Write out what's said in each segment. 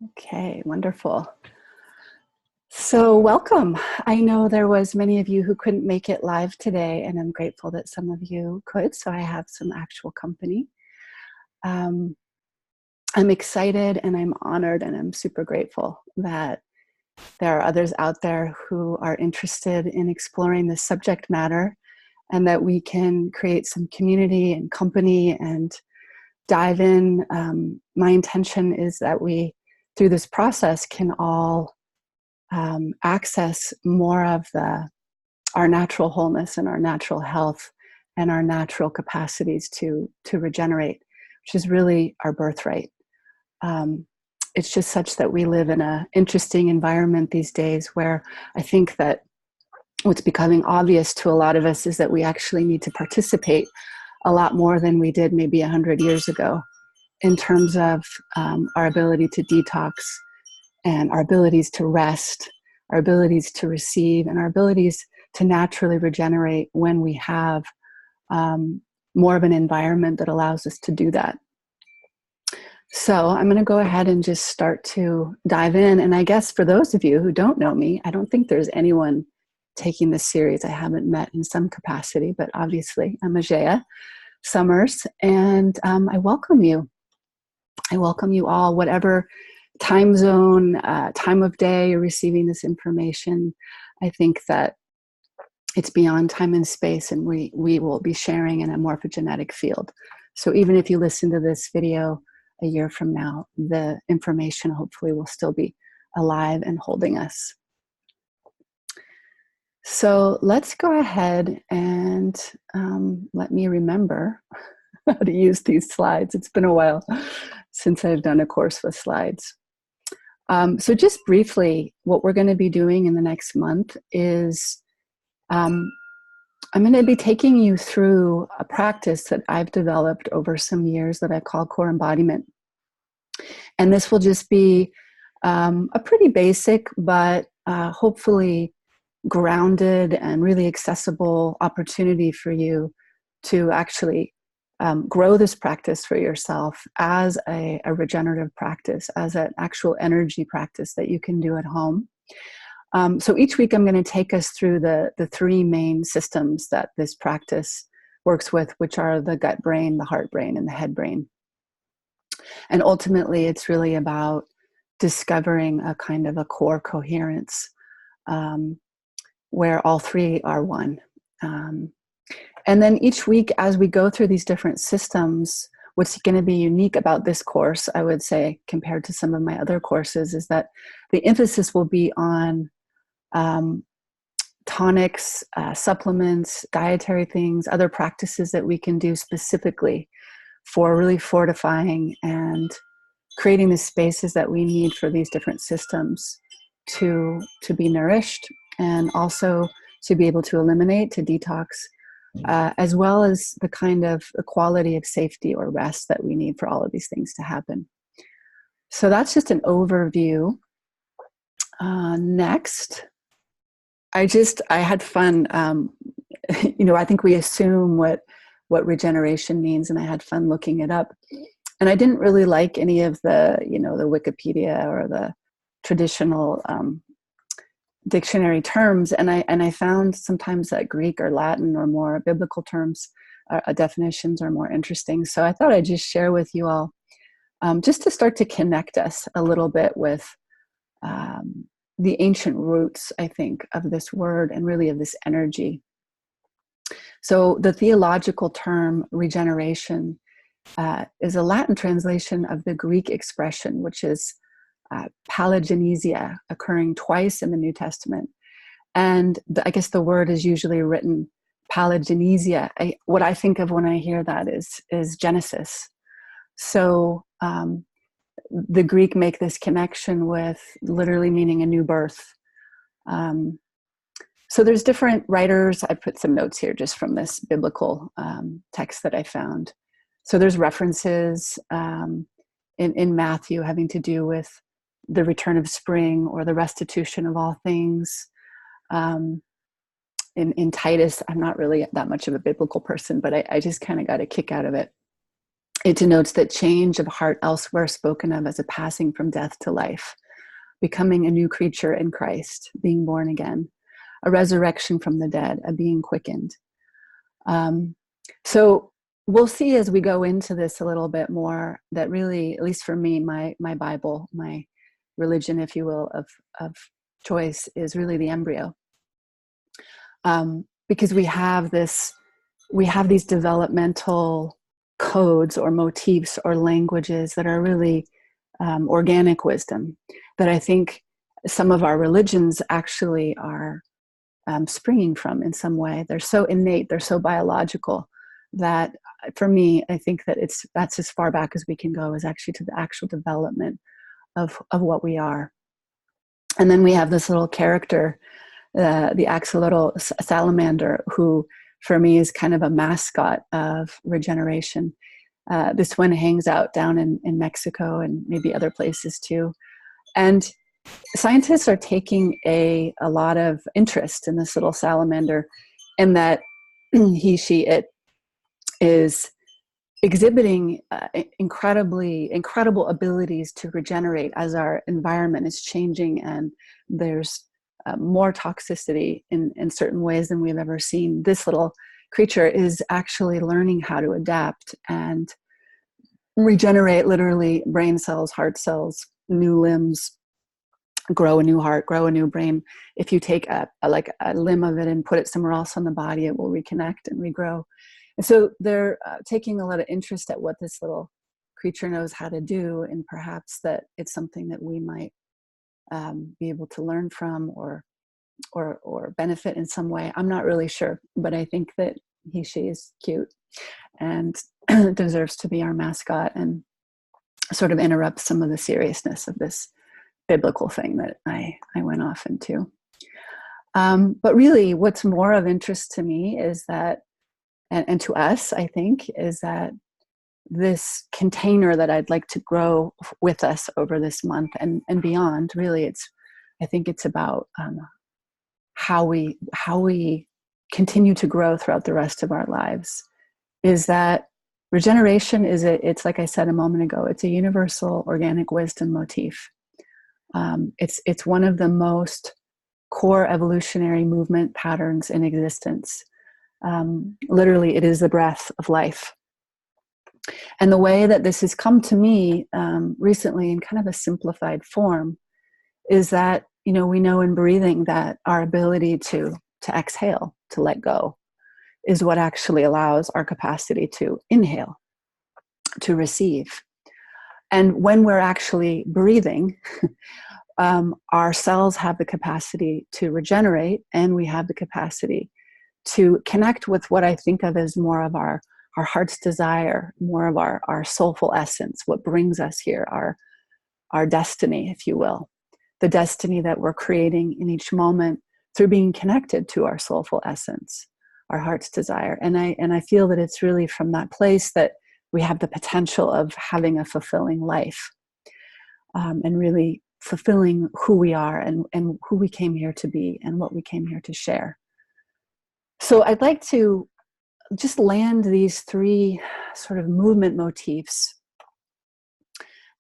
Okay, wonderful. So welcome. I know there was many of you who couldn't make it live today, and I'm grateful that some of you could, so I have some actual company. I'm excited and I'm honored and I'm super grateful that there are others out there who are interested in exploring this subject matter and that we can create some community and company and dive in. My intention is that we, through this process, can all access more of our natural wholeness and our natural health and our natural capacities to regenerate, which is really our birthright. It's just such that we live in an interesting environment these days where I think that what's becoming obvious to a lot of us is that we actually need to participate a lot more than we did maybe 100 years ago in terms of our ability to detox and our abilities to rest, our abilities to receive, and our abilities to naturally regenerate when we have more of an environment that allows us to do that. So I'm going to go ahead and just start to dive in. And I guess for those of you who don't know me, I don't think there's anyone taking this series I haven't met in some capacity, but obviously I'm Ajaya Summers, and I welcome you. I welcome you all, whatever time zone, time of day you're receiving this information. I think that it's beyond time and space, and we will be sharing in a morphogenetic field. So even if you listen to this video a year from now, the information hopefully will still be alive and holding us. So let's go ahead and let me remember how to use these slides. It's been a while since I've done a course with slides. So just briefly, what we're going to be doing in the next month is I'm going to be taking you through a practice that I've developed over some years that I call core embodiment. And this will just be a pretty basic, but hopefully grounded and really accessible opportunity for you to actually grow this practice for yourself as a regenerative practice, as an actual energy practice that you can do at home. So each week I'm going to take us through the three main systems that this practice works with, which are the gut brain, the heart brain, and the head brain. And ultimately, it's really about discovering a kind of a core coherence where all three are one. And then each week, as we go through these different systems, what's going to be unique about this course, I would say, compared to some of my other courses, is that the emphasis will be on tonics, supplements, dietary things, other practices that we can do specifically for really fortifying and creating the spaces that we need for these different systems to be nourished and also to be able to eliminate, to detox, as well as the kind of the quality of safety or rest that we need for all of these things to happen. So that's just an overview. Next, I had fun. I think we assume what regeneration means, and I had fun looking it up. And I didn't really like any of the, the Wikipedia or the traditional dictionary terms, and I found sometimes that Greek or Latin or more biblical terms, definitions are more interesting. So I thought I'd just share with you all, just to start to connect us a little bit with the ancient roots, I think, of this word and really of this energy. So the theological term regeneration is a Latin translation of the Greek expression, which is palagenesia, occurring twice in the New Testament. And I guess the word is usually written palagenesia. What I think of when I hear that is Genesis. So the Greek make this connection with literally meaning a new birth. So there's different writers. I put some notes here just from this biblical text that I found. So there's references in Matthew having to do with the return of spring or the restitution of all things. In Titus, I'm not really that much of a biblical person, but I just kind of got a kick out of it. It denotes that change of heart elsewhere spoken of as a passing from death to life, becoming a new creature in Christ, being born again, a resurrection from the dead, a being quickened. So we'll see as we go into this a little bit more that really, at least for me, my Bible, my religion, if you will, of choice is really the embryo. Because we have these developmental codes or motifs or languages that are really organic wisdom that I think some of our religions actually are springing from in some way. They're so innate, they're so biological that for me, I think that that's as far back as we can go, is actually to the actual development of what we are. And then we have this little character, the axolotl salamander, who for me is kind of a mascot of regeneration. This one hangs out down in Mexico and maybe other places too. And scientists are taking a lot of interest in this little salamander, and that it is exhibiting incredible abilities to regenerate as our environment is changing and there's more toxicity in certain ways than we've ever seen. This little creature is actually learning how to adapt and regenerate, literally, brain cells, heart cells, new limbs, grow a new heart, grow a new brain. If you take a limb of it and put it somewhere else on the body, it will reconnect and regrow. And so they're taking a lot of interest at what this little creature knows how to do, and perhaps that it's something that we might be able to learn from or benefit in some way. I'm not really sure, but I think that she is cute and deserves to be our mascot and sort of interrupt some of the seriousness of this biblical thing that I went off into. But really, what's more of interest to me is that, and to us, I think, is that this container that I'd like to grow with us over this month and beyond, really, I think it's about how we continue to grow throughout the rest of our lives, is that regeneration it's like I said a moment ago, it's a universal organic wisdom motif. It's one of the most core evolutionary movement patterns in existence. Literally, it is the breath of life. And the way that this has come to me recently in kind of a simplified form is that, we know in breathing that our ability to exhale, to let go, is what actually allows our capacity to inhale, to receive. And when we're actually breathing, our cells have the capacity to regenerate, and we have the capacity to connect with what I think of as more of our heart's desire, more of our soulful essence, what brings us here, our destiny, if you will, the destiny that we're creating in each moment through being connected to our soulful essence, our heart's desire. And I feel that it's really from that place that we have the potential of having a fulfilling life, and really fulfilling who we are and who we came here to be and what we came here to share. So I'd like to just land these three sort of movement motifs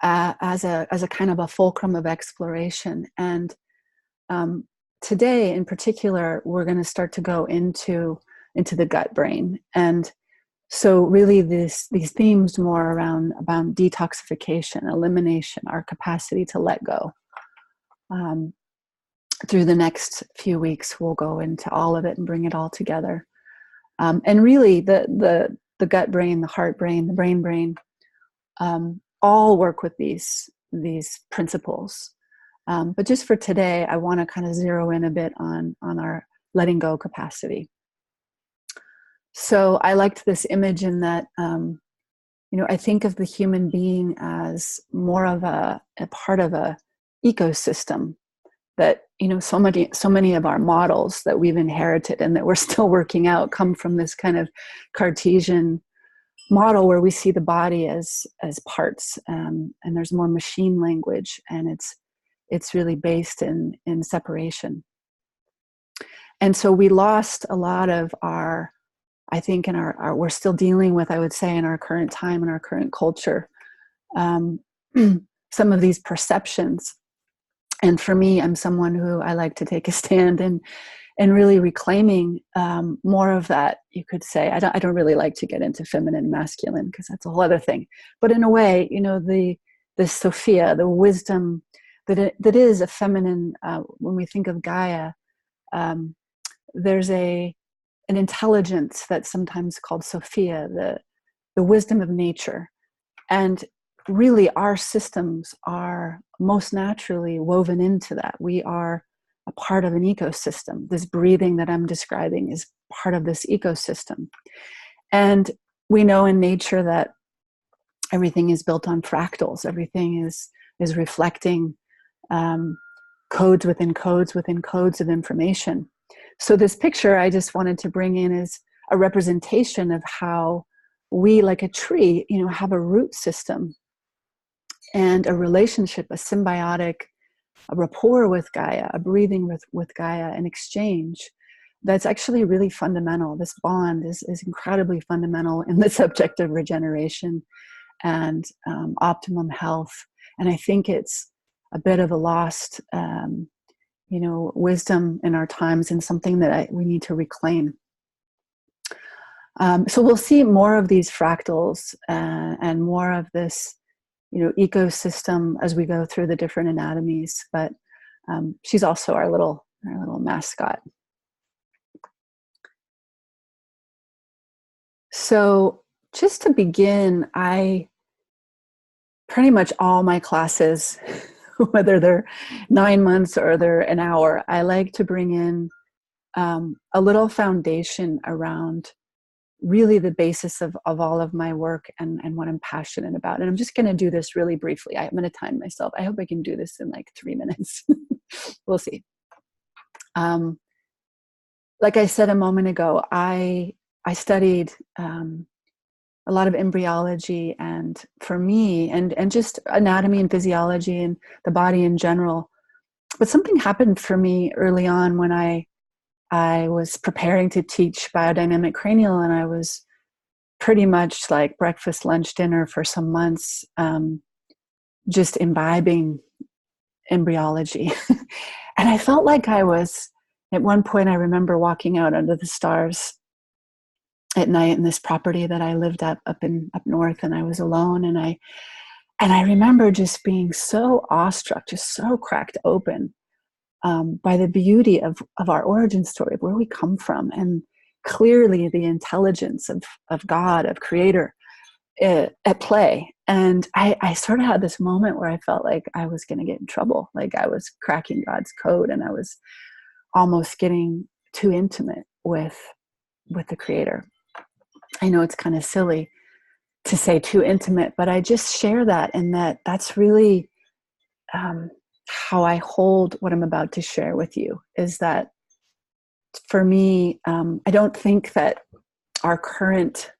as a kind of a fulcrum of exploration. And today in particular, we're going to start to go into the gut brain. And so really these themes more around detoxification, elimination, our capacity to let go. Through the next few weeks, we'll go into all of it and bring it all together. And really the gut brain, the heart brain, the brain, all work with these principles. But just for today, I want to kind of zero in a bit on our letting go capacity. So I liked this image in that, I think of the human being as more of a part of a ecosystem that, so many of our models that we've inherited and that we're still working out come from this kind of Cartesian model where we see the body as parts, and there's more machine language, and it's really based in separation. And so we lost a lot of our I think in we're still dealing with, I would say, in our current time, in our current culture, some of these perceptions. And for me, I'm someone who I like to take a stand and really reclaiming more of that. You could say, I don't really like to get into feminine, masculine, because that's a whole other thing. But in a way, the Sophia, the wisdom that is a feminine. When we think of Gaia, there's an intelligence that's sometimes called Sophia, the wisdom of nature. And really, our systems are most naturally woven into that. We are a part of an ecosystem. This breathing that I'm describing is part of this ecosystem. And we know in nature that everything is built on fractals. Everything is reflecting codes within codes within codes of information. So this picture I just wanted to bring in is a representation of how we, like a tree, have a root system and a relationship, a symbiotic, a rapport with Gaia, a breathing with Gaia, an exchange that's actually really fundamental. This bond is incredibly fundamental in the subject of regeneration and optimum health. And I think it's a bit of a lost, wisdom in our times, and something that we need to reclaim. So we'll see more of these fractals and more of this, ecosystem as we go through the different anatomies. But she's also our little mascot. So just to begin, pretty much all my classes, whether they're 9 months or they're an hour, I like to bring in a little foundation around really the basis of all of my work and what I'm passionate about. And I'm just going to do this really briefly. I'm going to time myself. I hope I can do this in like 3 minutes. We'll see. Like I said a moment ago, I studied a lot of embryology, and for me, and just anatomy and physiology and the body in general. But something happened for me early on when I was preparing to teach biodynamic cranial, and I was pretty much like breakfast, lunch, dinner for some months, just imbibing embryology. And I felt like I was, at one point, I remember walking out under the stars at night in this property that I lived up north, and I was alone. And I remember just being so awestruck, just so cracked open by the beauty of our origin story, of where we come from, and clearly the intelligence of God, of Creator at play. And I sort of had this moment where I felt like I was going to get in trouble, like I was cracking God's code, and I was almost getting too intimate with the Creator. I know it's kind of silly to say too intimate, but I just share that, and that's really how I hold what I'm about to share with you, is that for me, I don't think that our current,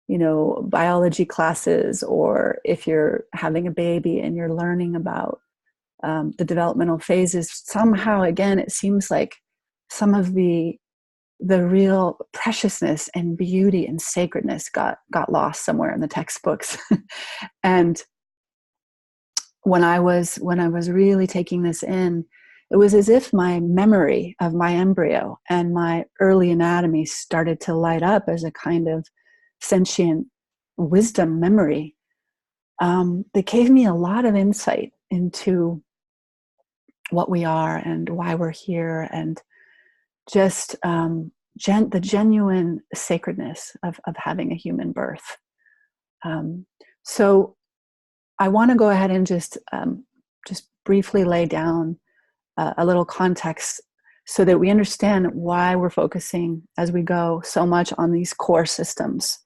biology classes, or if you're having a baby and you're learning about the developmental phases, somehow, again, it seems like some of the real preciousness and beauty and sacredness got lost somewhere in the textbooks. And when I was really taking this in, it was as if my memory of my embryo and my early anatomy started to light up as a kind of sentient wisdom memory that gave me a lot of insight into what we are and why we're here, and just the genuine sacredness of having a human birth. So I want to go ahead and just briefly lay down a little context so that we understand why we're focusing as we go so much on these core systems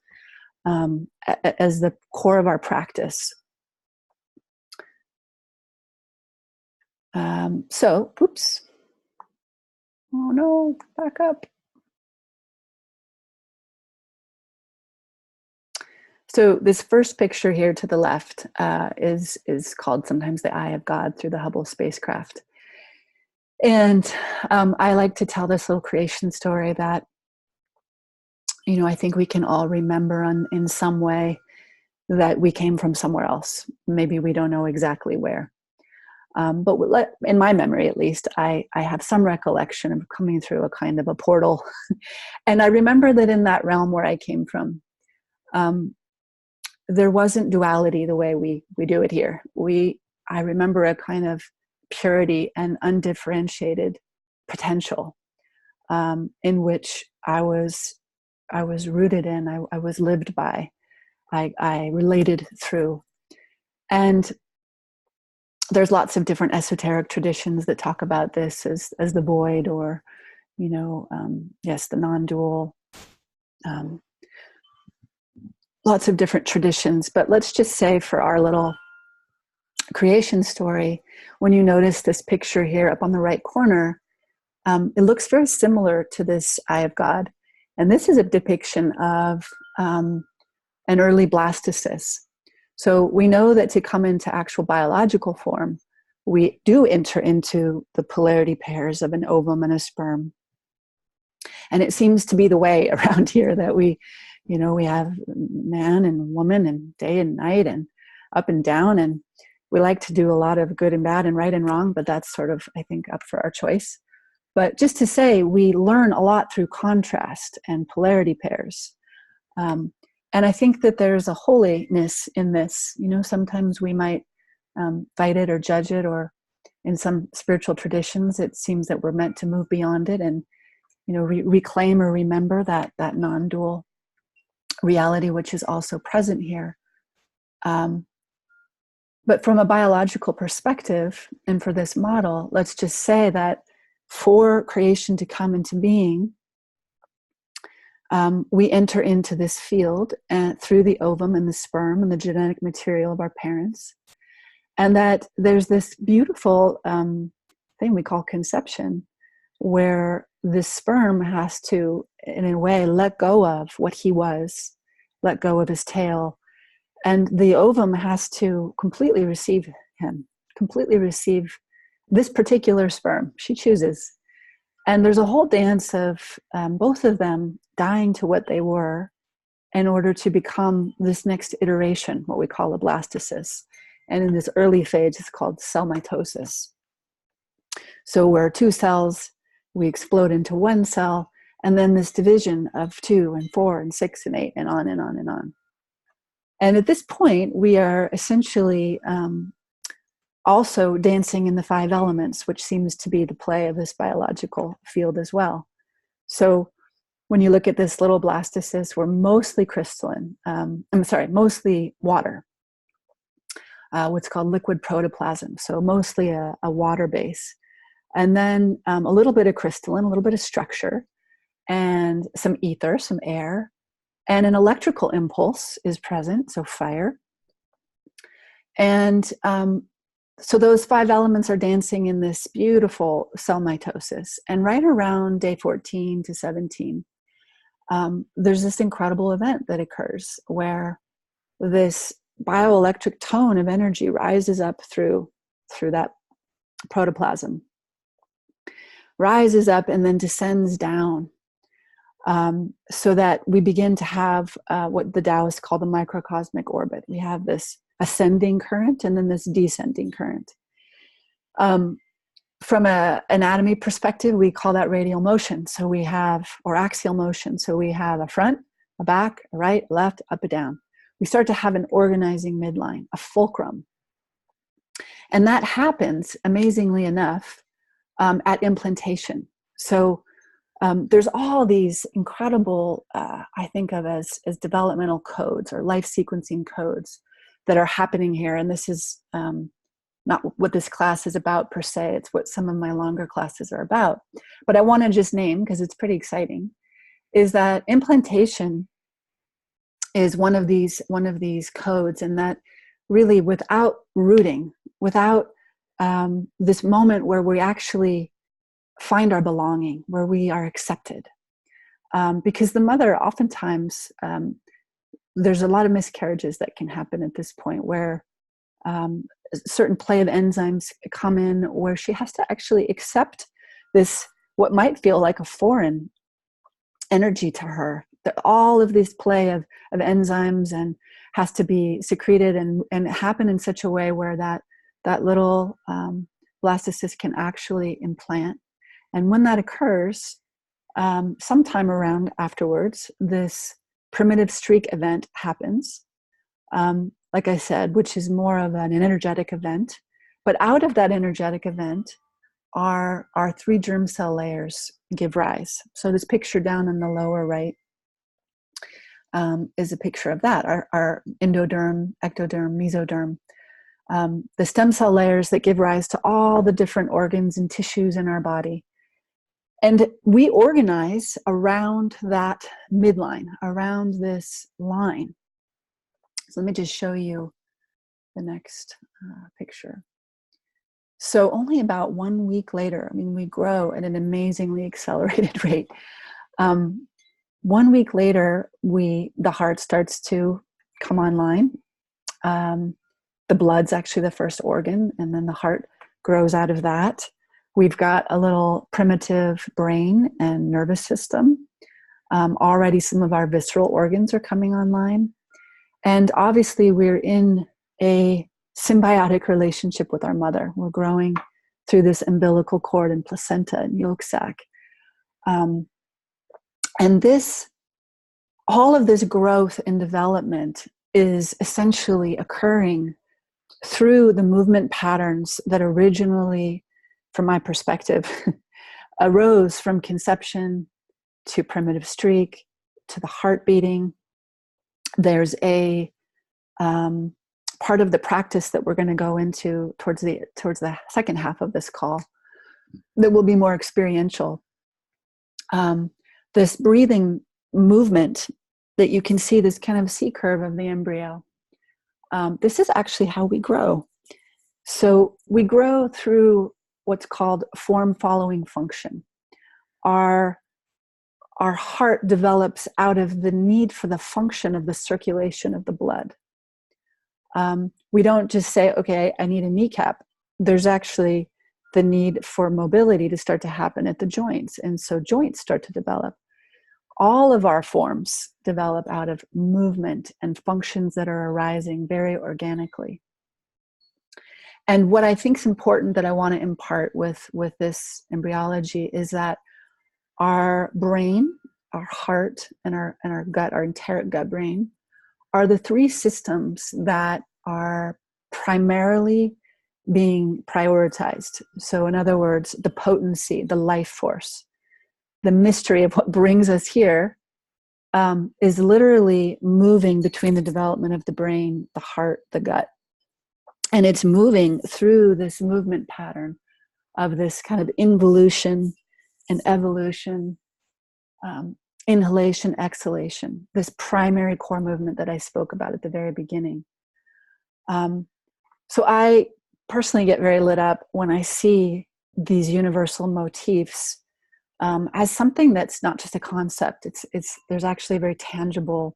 as the core of our practice. Oops. Oh no, back up. So this first picture here to the left is called sometimes the Eye of God through the Hubble spacecraft. And I like to tell this little creation story that I think we can all remember in some way that we came from somewhere else. Maybe we don't know exactly where. But in my memory, at least, I have some recollection of coming through a kind of a portal. And I remember that in that realm where I came from, there wasn't duality the way we do it here. I remember a kind of purity and undifferentiated potential in which I was rooted in, I was lived by, I related through. And there's lots of different esoteric traditions that talk about this as the void, or, yes, the non-dual. Lots of different traditions, but let's just say for our little creation story, when you notice this picture here up on the right corner, it looks very similar to this Eye of God. And this is a depiction of an early blastocyst. So we know that to come into actual biological form, we do enter into the polarity pairs of an ovum and a sperm. And it seems to be the way around here that we have man and woman and day and night and up and down. And we like to do a lot of good and bad and right and wrong, but that's sort of, I think, up for our choice. But just to say, we learn a lot through contrast and polarity pairs. And I think that there's a holiness in this. Sometimes we might fight it or judge it, or in some spiritual traditions, it seems that we're meant to move beyond it and, reclaim or remember that non-dual reality, which is also present here. But from a biological perspective, and for this model, let's just say that for creation to come into being, we enter into this field through the ovum and the sperm and the genetic material of our parents. And that there's this beautiful thing we call conception, where this sperm has to, in a way, let go of what he was, let go of his tail. And the ovum has to completely receive him, completely receive this particular sperm. She chooses. And there's a whole dance of both of them dying to what they were in order to become this next iteration, what we call a blastocyst. And in this early phase, it's called cell mitosis. So where two cells, we explode into one cell, and then this division of 2 and 4 and 6 and 8 and on and on and on. And at this point, we are essentially also dancing in the 5 elements, which seems to be the play of this biological field as well. So when you look at this little blastocyst, we're mostly crystalline, mostly water, what's called liquid protoplasm. So mostly a water base. And then a little bit of crystalline, a little bit of structure, and some ether, some air, and an electrical impulse is present, so fire. And so those 5 elements are dancing in this beautiful cell mitosis. And right around day 14 to 17, there's this incredible event that occurs where this bioelectric tone of energy rises up through that protoplasm, rises up and then descends down, so that we begin to have what the Taoists call the microcosmic orbit. We have this ascending current and then this descending current. From an anatomy perspective, we call that radial motion. So we have, or axial motion. So we have a front, a back, a right, left, up and down. We start to have an organizing midline, a fulcrum. And that happens, amazingly enough, at implantation. So there's all these incredible, I think of as developmental codes or life sequencing codes that are happening here. And this is not what this class is about per se. It's what some of my longer classes are about. But I want to just name, because it's pretty exciting, is that implantation is one of these codes, and that really without rooting, without this moment where we actually find our belonging, where we are accepted. Because the mother, oftentimes, there's a lot of miscarriages that can happen at this point where a certain play of enzymes come in where she has to actually accept this, what might feel like a foreign energy to her, all of this play of enzymes and has to be secreted and happen in such a way where that little blastocyst can actually implant. And when that occurs, sometime around afterwards, this primitive streak event happens, like I said, which is more of an energetic event. But out of that energetic event, our 3 germ cell layers give rise. So this picture down in the lower right is a picture of that, our endoderm, ectoderm, mesoderm. The stem cell layers that give rise to all the different organs and tissues in our body. And we organize around that midline, around this line. So let me just show you the next picture. So only about 1 week later, I mean, we grow at an amazingly accelerated rate. 1 week later, the heart starts to come online. The blood's actually the first organ, and then the heart grows out of that. We've got a little primitive brain and nervous system. Already some of our visceral organs are coming online. And obviously we're in a symbiotic relationship with our mother. We're growing through this umbilical cord and placenta and yolk sac. And all of this growth and development is essentially occurring through the movement patterns that originally, from my perspective, arose from conception to primitive streak to the heart beating. There's a part of the practice that we're going to go into towards the second half of this call that will be more experiential. This breathing movement that you can see, this kind of C curve of the embryo. This is actually how we grow. So we grow through what's called form following function. Our heart develops out of the need for the function of the circulation of the blood. We don't just say, okay, I need a kneecap. There's actually the need for mobility to start to happen at the joints. And so joints start to develop. All of our forms develop out of movement and functions that are arising very organically. And what I think is important that I want to impart with this embryology is that our brain, our heart, and our gut, our enteric gut brain, are the 3 systems that are primarily being prioritized. So in other words, the potency, the life force, the mystery of what brings us here is literally moving between the development of the brain, the heart, the gut. And it's moving through this movement pattern of this kind of involution and evolution, inhalation, exhalation, this primary core movement that I spoke about at the very beginning. So I personally get very lit up when I see these universal motifs as something that's not just a concept. There's actually a very tangible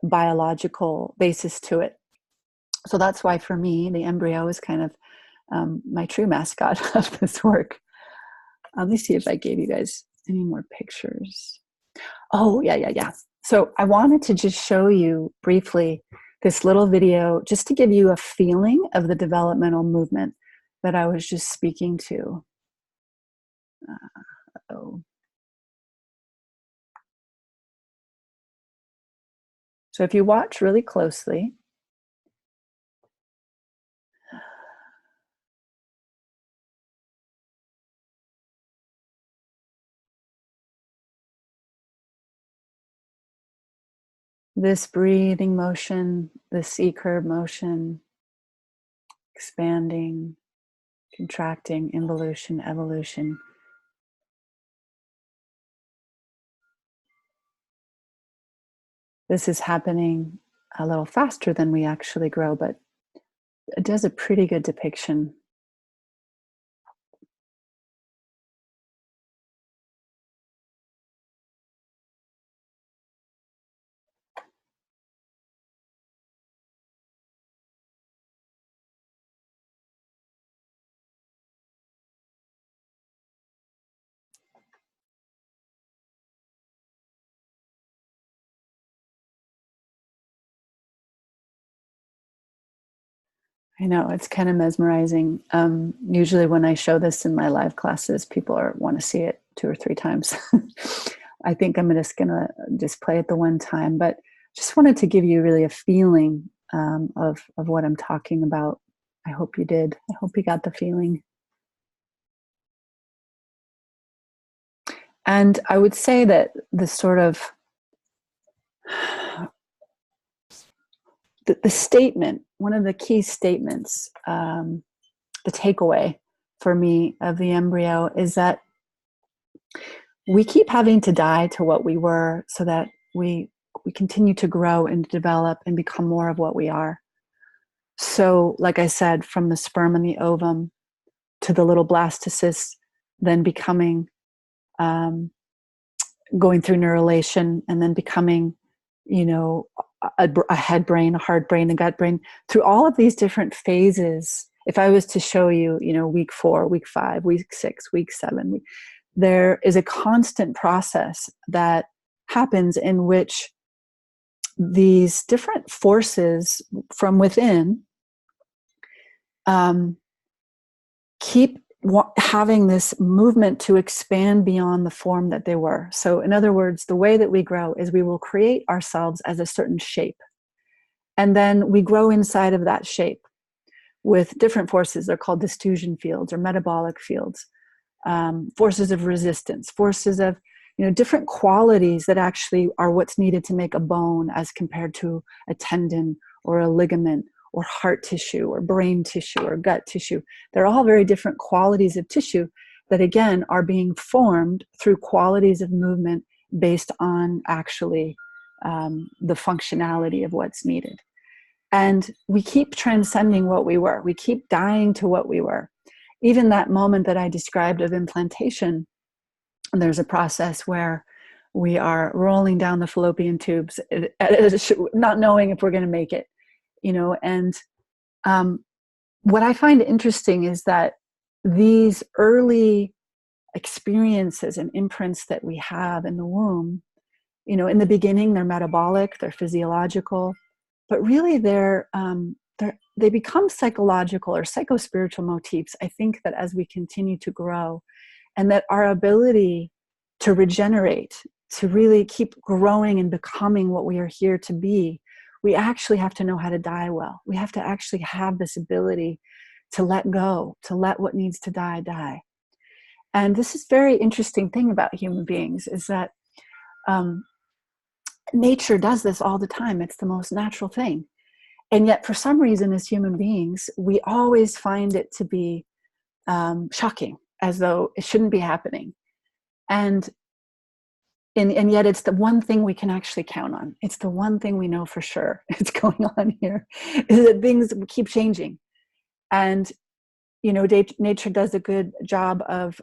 biological basis to it. So that's why for me, the embryo is kind of my true mascot of this work. Let me see if I gave you guys any more pictures. Oh, yeah. So I wanted to just show you briefly this little video just to give you a feeling of the developmental movement that I was just speaking to. So if you watch really closely, this breathing motion, the C curve motion, expanding, contracting, involution, evolution. This is happening a little faster than we actually grow, but it does a pretty good depiction. I know, it's kind of mesmerizing. Usually when I show this in my live classes, people want to see it 2 or 3 times. I think I'm just going to just play it the one time, but just wanted to give you really a feeling of what I'm talking about. I hope you did. I hope you got the feeling. And I would say that the sort of the statement, one of the key statements, the takeaway for me of the embryo is that we keep having to die to what we were so that we continue to grow and develop and become more of what we are. So, like I said, from the sperm and the ovum to the little blastocyst, then becoming, going through neurulation, and then becoming, you know, a head brain, a heart brain, a gut brain, through all of these different phases. If I was to show you, week 4, week 5, week 6, week 7, there is a constant process that happens in which these different forces from within keep having this movement to expand beyond the form that they were. So in other words, the way that we grow is we will create ourselves as a certain shape. And then we grow inside of that shape with different forces. They're called diffusion fields or metabolic fields, forces of resistance, forces of, different qualities that actually are what's needed to make a bone as compared to a tendon or a ligament or heart tissue or brain tissue or gut tissue. They're all very different qualities of tissue that, again, are being formed through qualities of movement based on actually the functionality of what's needed. And we keep transcending what we were. We keep dying to what we were. Even that moment that I described of implantation, there's a process where we are rolling down the fallopian tubes, not knowing if we're going to make it, and what I find interesting is that these early experiences and imprints that we have in the womb, in the beginning, they're metabolic, they're physiological, but really they become psychological or psychospiritual motifs. I think that as we continue to grow, and that our ability to regenerate, to really keep growing and becoming what we are here to be, we actually have to know how to die well. We have to actually have this ability to let go, to let what needs to die, die. And this is very interesting thing about human beings is that nature does this all the time. It's the most natural thing. And yet for some reason as human beings, we always find it to be shocking, as though it shouldn't be happening. And yet it's the one thing we can actually count on. It's the one thing we know for sure it's going on here, is that things keep changing. And, nature does a good job of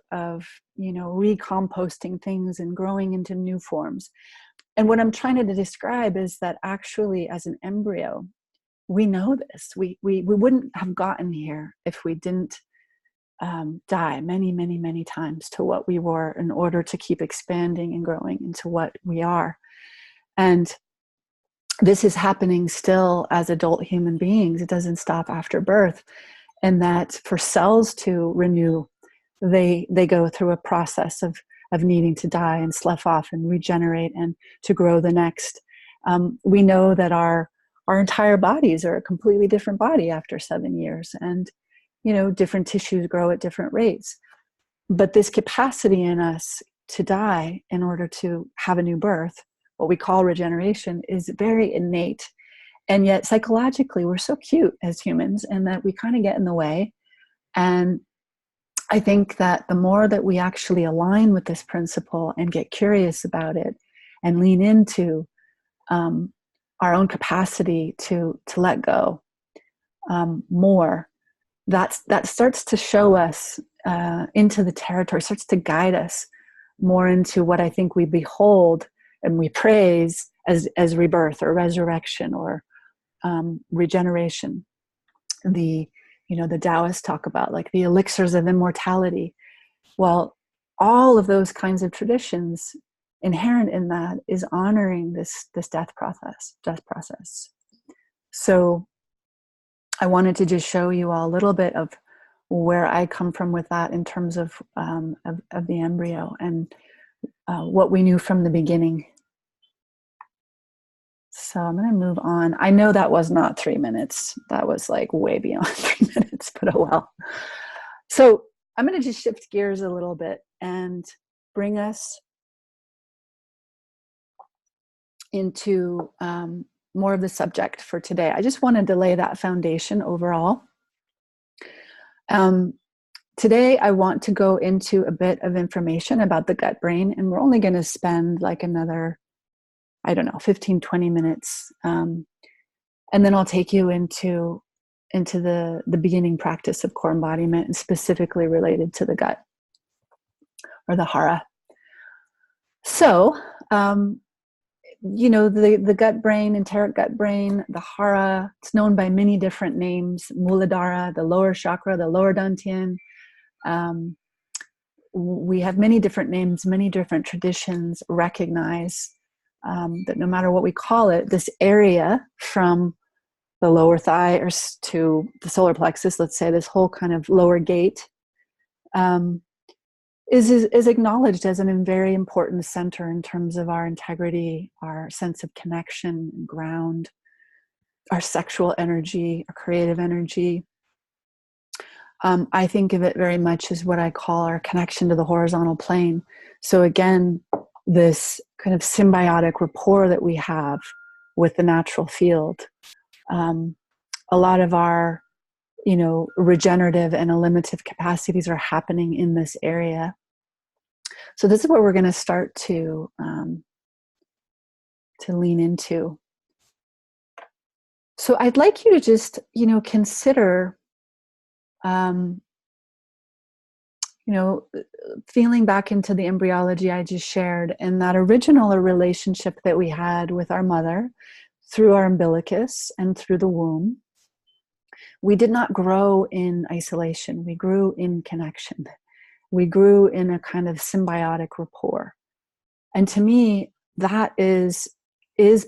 recomposting things and growing into new forms. And what I'm trying to describe is that actually as an embryo, we know this. We wouldn't have gotten here if we didn't die many, many, many times to what we were in order to keep expanding and growing into what we are. And this is happening still as adult human beings. It doesn't stop after birth. And that for cells to renew, they go through a process of needing to die and slough off and regenerate and to grow the next. We know that our entire bodies are a completely different body after 7 years. And different tissues grow at different rates. But this capacity in us to die in order to have a new birth, what we call regeneration, is very innate. And yet psychologically, we're so cute as humans and that we kind of get in the way. And I think that the more that we actually align with this principle and get curious about it and lean into our own capacity to let go more, that starts to show us into the territory, starts to guide us more into what I think we behold and we praise as rebirth or resurrection or regeneration. The Taoists talk about like the elixirs of immortality. Well, all of those kinds of traditions, inherent in that is honoring this death process. So I wanted to just show you all a little bit of where I come from with that in terms of the embryo and what we knew from the beginning. So I'm going to move on. I know that was not 3 minutes. That was like way beyond 3 minutes, but oh well. So I'm going to just shift gears a little bit and bring us into more of the subject for today. I just wanted to lay that foundation overall. Today, I want to go into a bit of information about the gut brain, and we're only going to spend like another, I don't know, 15, 20 minutes. And then I'll take you into the beginning practice of core embodiment, and specifically related to the gut or the hara. So, the gut brain, enteric gut brain, the hara, it's known by many different names: Muladhara, the lower chakra, the lower dantian. We have many different names, many different traditions recognize that no matter what we call it, this area from the lower thigh or to the solar plexus, let's say this whole kind of lower gate, is acknowledged as a very important center in terms of our integrity, our sense of connection and ground, our sexual energy, our creative energy. I think of it very much as what I call our connection to the horizontal plane. So again, this kind of symbiotic rapport that we have with the natural field. A lot of our, regenerative and eliminative capacities are happening in this area. So this is what we're going to start to lean into. So I'd like you to just, consider, feeling back into the embryology I just shared and that original relationship that we had with our mother through our umbilicus and through the womb. We did not grow in isolation. We grew in connection. We grew in a kind of symbiotic rapport. And to me, that is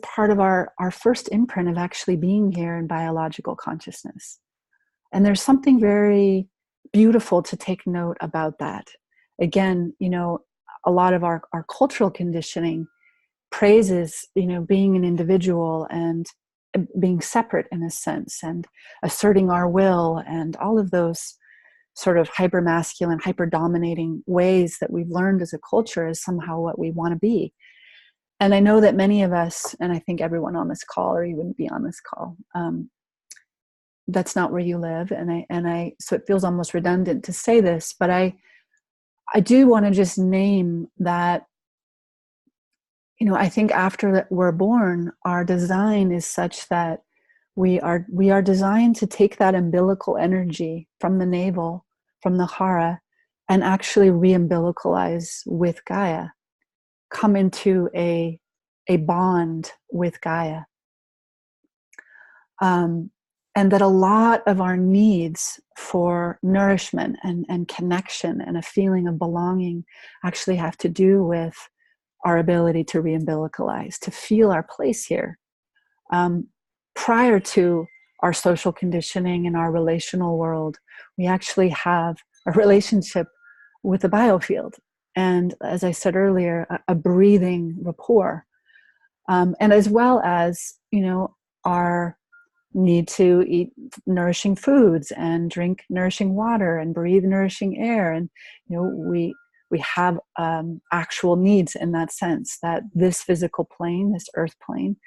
part of our first imprint of actually being here in biological consciousness. And there's something very beautiful to take note about that. Again, a lot of our cultural conditioning praises, being an individual and being separate in a sense and asserting our will and all of those sort of hyper-masculine, hyper-dominating ways that we've learned as a culture is somehow what we want to be. And I know that many of us, and I think everyone on this call, or you wouldn't be on this call, that's not where you live. And so it feels almost redundant to say this, but I do want to just name that, I think after that we're born, our design is such that we are designed to take that umbilical energy from the navel, from the hara, and actually re-umbilicalize with Gaia, come into a bond with Gaia. And that a lot of our needs for nourishment and connection and a feeling of belonging actually have to do with our ability to re-umbilicalize, to feel our place here. Prior to our social conditioning and our relational world, we actually have a relationship with the biofield. And as I said earlier, a breathing rapport. And as well as, our need to eat nourishing foods and drink nourishing water and breathe nourishing air. And, we have actual needs in that sense that this physical plane, this earth plane,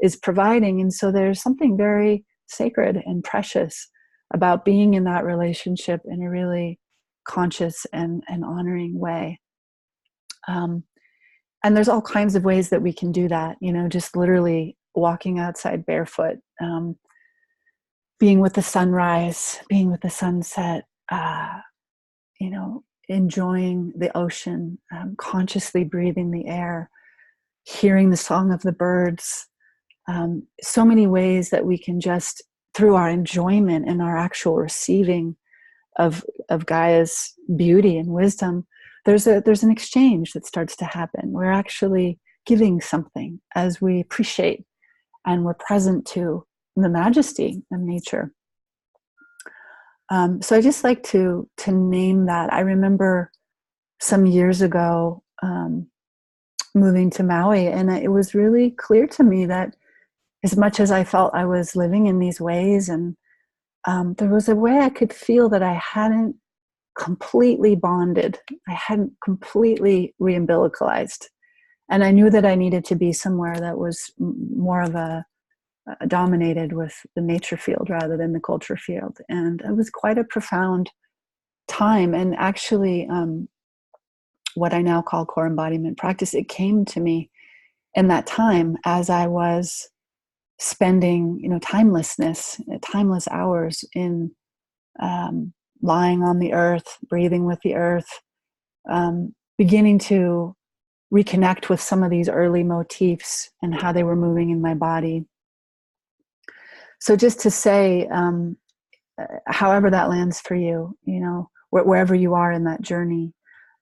is providing. And so there's something very sacred and precious about being in that relationship in a really conscious and honoring way. And there's all kinds of ways that we can do that, just literally walking outside barefoot, being with the sunrise, being with the sunset, enjoying the ocean, consciously breathing the air, hearing the song of the birds. So many ways that we can just, through our enjoyment and our actual receiving of Gaia's beauty and wisdom, there's an exchange that starts to happen. We're actually giving something as we appreciate and we're present to the majesty of nature. So I just like to name that. I remember some years ago moving to Maui, and it was really clear to me that as much as I felt I was living in these ways, and there was a way I could feel that I hadn't completely bonded. I hadn't completely re-umbilicalized. And I knew that I needed to be somewhere that was more of a dominated with the nature field rather than the culture field. And it was quite a profound time. And actually, what I now call core embodiment practice, it came to me in that time as I was spending, timeless hours in lying on the earth, breathing with the earth, beginning to reconnect with some of these early motifs and how they were moving in my body. So just to say, however that lands for you, wherever you are in that journey,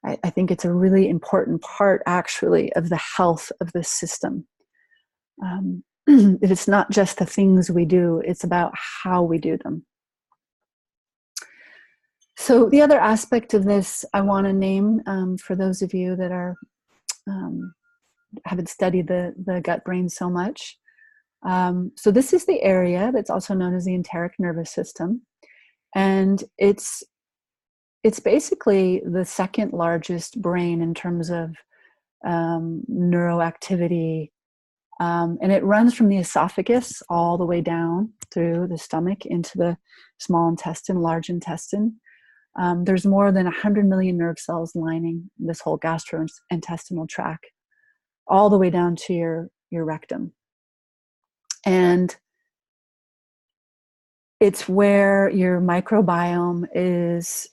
I think it's a really important part, actually, of the health of this system. It's not just the things we do, it's about how we do them. So the other aspect of this I want to name, for those of you that are haven't studied the gut brain so much. So this is the area that's also known as the enteric nervous system, and it's basically the second largest brain in terms of neuroactivity, and it runs from the esophagus all the way down through the stomach into the small intestine, large intestine. There's more than 100 million nerve cells lining this whole gastrointestinal tract, all the way down to your rectum. And it's where your microbiome is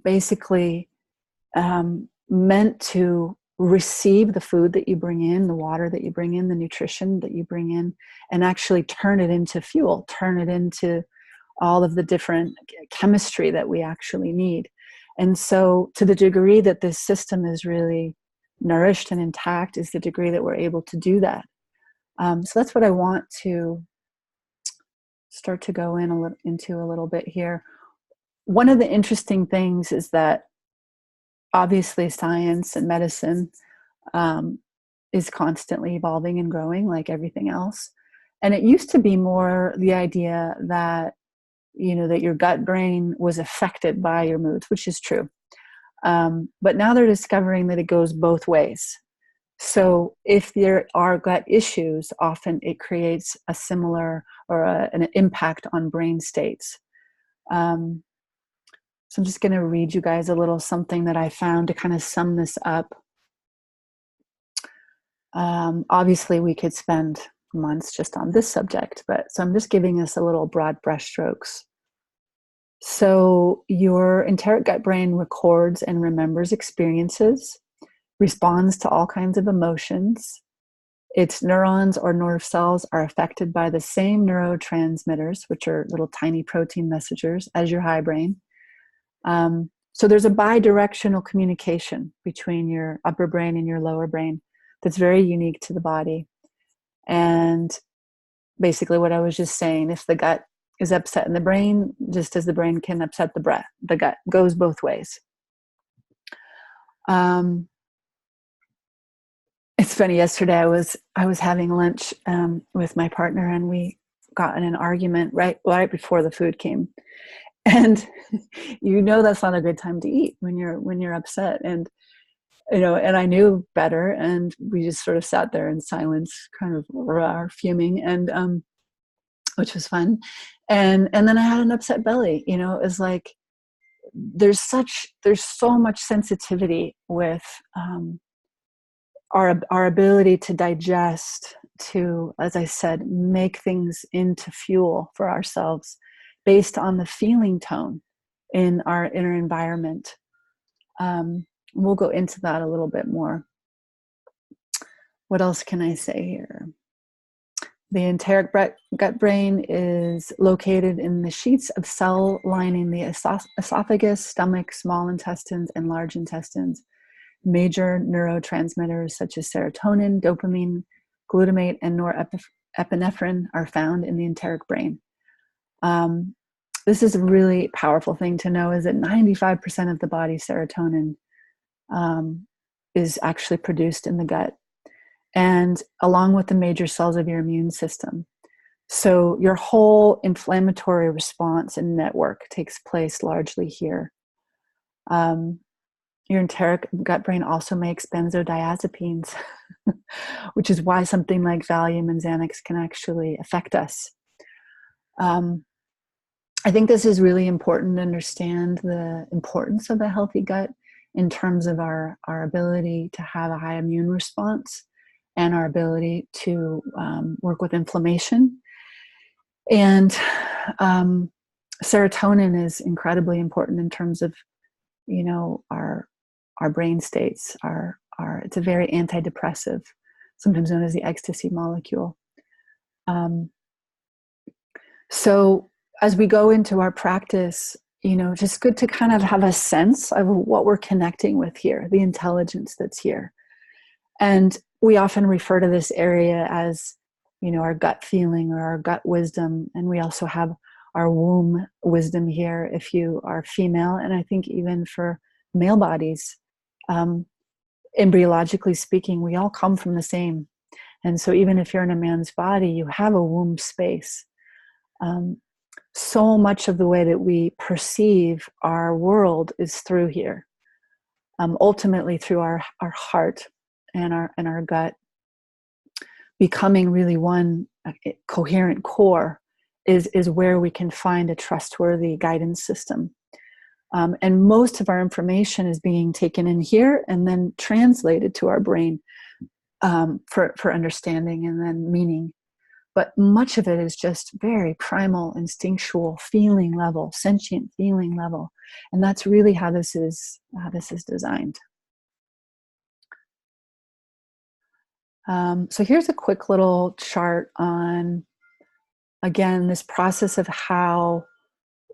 basically meant to receive the food that you bring in, the water that you bring in, the nutrition that you bring in, and actually turn it into fuel, turn it into all of the different chemistry that we actually need. And so to the degree that this system is really nourished and intact is the degree that we're able to do that. So that's what I want to start to go into a little bit here. One of the interesting things is that obviously science and medicine is constantly evolving and growing like everything else. And it used to be more the idea that, that your gut brain was affected by your moods, which is true. But now they're discovering that it goes both ways. So if there are gut issues, often it creates a similar or an impact on brain states. So I'm just going to read you guys a little something that I found to kind of sum this up. Obviously, we could spend months just on this subject, so I'm just giving us a little broad brushstrokes. So your enteric gut brain records and remembers experiences, responds to all kinds of emotions. Its neurons or nerve cells are affected by the same neurotransmitters, which are little tiny protein messengers, as your high brain. So there's a bidirectional communication between your upper brain and your lower brain that's very unique to the body. And basically what I was just saying, if the gut is upset in the brain, just as the brain can upset the gut goes both ways. It's funny, yesterday I was having lunch with my partner, and we got in an argument right before the food came. And that's not a good time to eat when you're upset. And and I knew better, and we just sort of sat there in silence, kind of fuming, and which was fun. And then I had an upset belly. It was like there's so much sensitivity with our ability to digest, to, as I said, make things into fuel for ourselves based on the feeling tone in our inner environment. We'll go into that a little bit more. What else can I say here? The enteric gut brain is located in the sheets of cell lining the esophagus, stomach, small intestines, and large intestines. Major neurotransmitters such as serotonin, dopamine, glutamate, and norepinephrine are found in the enteric brain. this is a really powerful thing to know, is that 95% of the body's serotonin is actually produced in the gut, and along with the major cells of your immune system. So your whole inflammatory response and network takes place largely here. Your enteric gut brain also makes benzodiazepines, which is why something like Valium and Xanax can actually affect us. I think this is really important to understand the importance of a healthy gut in terms of our ability to have a high immune response and our ability to work with inflammation. And serotonin is incredibly important in terms of, our brain states. It's a very antidepressive, sometimes known as the ecstasy molecule. So as we go into our practice, just good to kind of have a sense of what we're connecting with here, the intelligence that's here. And we often refer to this area as, our gut feeling or our gut wisdom. And we also have our womb wisdom here if you are female. And I think even for male bodies, embryologically speaking, we all come from the same. And so even if you're in a man's body, you have a womb space. So much of the way that we perceive our world is through here, ultimately through our heart and our gut. Becoming really one coherent core is where we can find a trustworthy guidance system. And most of our information is being taken in here and then translated to our brain for understanding and then meaning. But much of it is just very primal, instinctual feeling level, sentient feeling level. And that's really how this is designed. So here's a quick little chart on, again, this process of how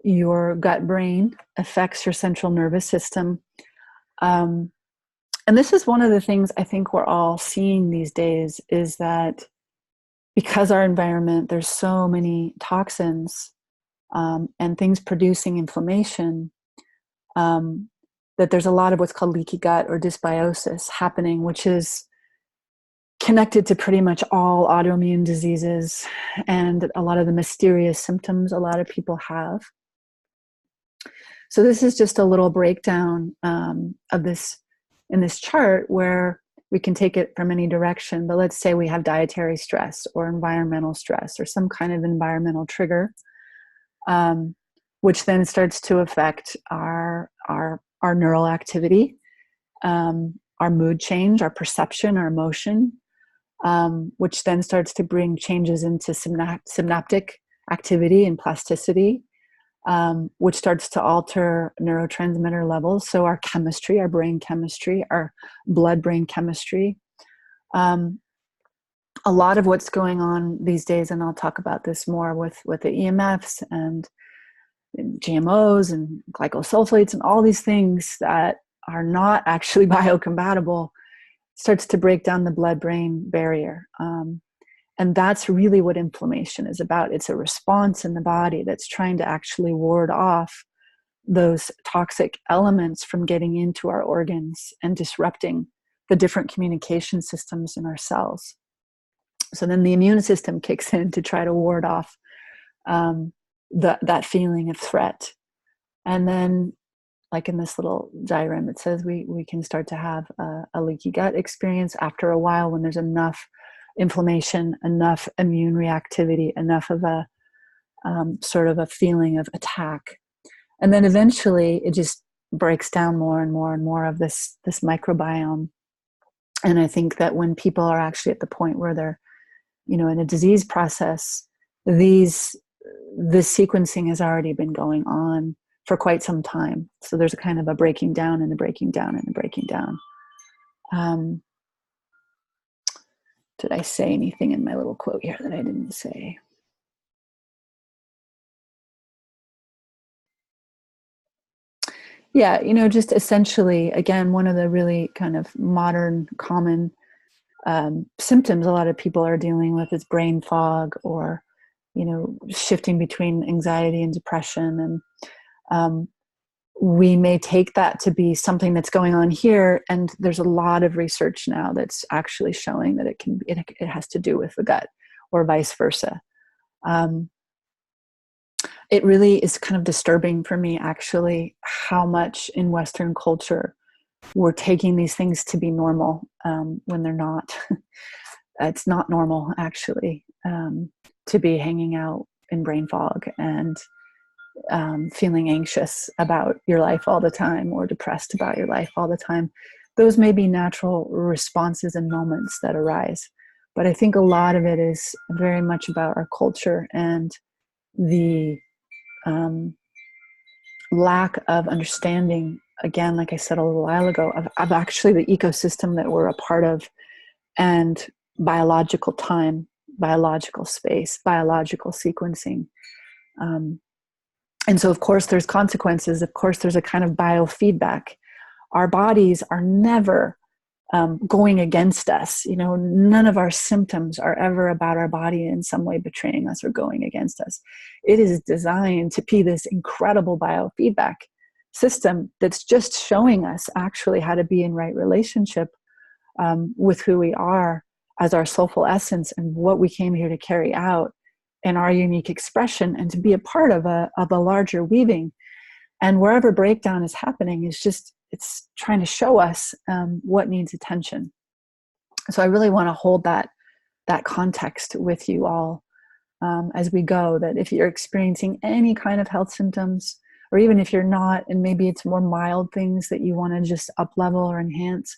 your gut brain affects your central nervous system. And this is one of the things I think we're all seeing these days, is that because our environment, there's so many toxins and things producing inflammation, that there's a lot of what's called leaky gut or dysbiosis happening, which is connected to pretty much all autoimmune diseases and a lot of the mysterious symptoms a lot of people have. So this is just a little breakdown of this in this chart, where we can take it from any direction. But let's say we have dietary stress or environmental stress or some kind of environmental trigger, which then starts to affect our neural activity, our mood change, our perception, our emotion, which then starts to bring changes into synaptic activity and plasticity, which starts to alter neurotransmitter levels. So our chemistry, our brain chemistry, our blood-brain chemistry. A lot of what's going on these days, and I'll talk about this more with the EMFs and GMOs and glycosulfates and all these things that are not actually biocompatible, starts to break down the blood-brain barrier. And that's really what inflammation is about. It's a response in the body that's trying to actually ward off those toxic elements from getting into our organs and disrupting the different communication systems in our cells. So then the immune system kicks in to try to ward off that feeling of threat. And then, like in this little diagram, it says we can start to have a leaky gut experience after a while, when there's enough inflammation, enough immune reactivity, enough of a sort of a feeling of attack. And then eventually it just breaks down more and more and more of this microbiome. And I think that when people are actually at the point where they're, in a disease process, this sequencing has already been going on for quite some time. So there's a kind of a breaking down and a breaking down and a breaking down. Did I say anything in my little quote here that I didn't say? Yeah, just essentially, again, one of the really kind of modern, common symptoms a lot of people are dealing with is brain fog or shifting between anxiety and depression. And we may take that to be something that's going on here. And there's a lot of research now that's actually showing that it has to do with the gut, or vice versa. It really is kind of disturbing for me, actually, how much in Western culture we're taking these things to be normal, when they're not. It's not normal, actually, to be hanging out in brain fog and feeling anxious about your life all the time, or depressed about your life all the time. Those may be natural responses and moments that arise, but I think a lot of it is very much about our culture and the lack of understanding, again, like I said a little while ago, of actually the ecosystem that we're a part of, and biological time, biological space, biological sequencing. And so, of course, there's consequences. Of course, there's a kind of biofeedback. Our bodies are never going against us. None of our symptoms are ever about our body in some way betraying us or going against us. It is designed to be this incredible biofeedback system that's just showing us actually how to be in right relationship with who we are as our soulful essence, and what we came here to carry out in our unique expression, and to be a part of a larger weaving. And wherever breakdown is happening it's trying to show us what needs attention. So I really want to hold that context with you all as we go, that if you're experiencing any kind of health symptoms, or even if you're not, and maybe it's more mild things that you want to just up level or enhance,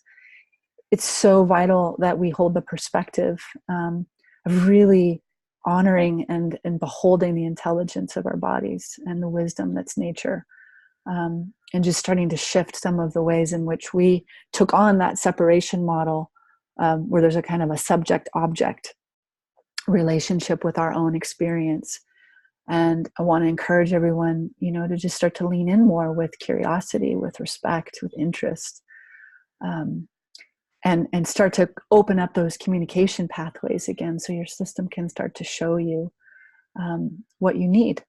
it's so vital that we hold the perspective of really honoring and beholding the intelligence of our bodies and the wisdom that's nature. And just starting to shift some of the ways in which we took on that separation model, where there's a kind of a subject-object relationship with our own experience. And I want to encourage everyone, to just start to lean in more with curiosity, with respect, with interest, and start to open up those communication pathways again, so your system can start to show you what you need.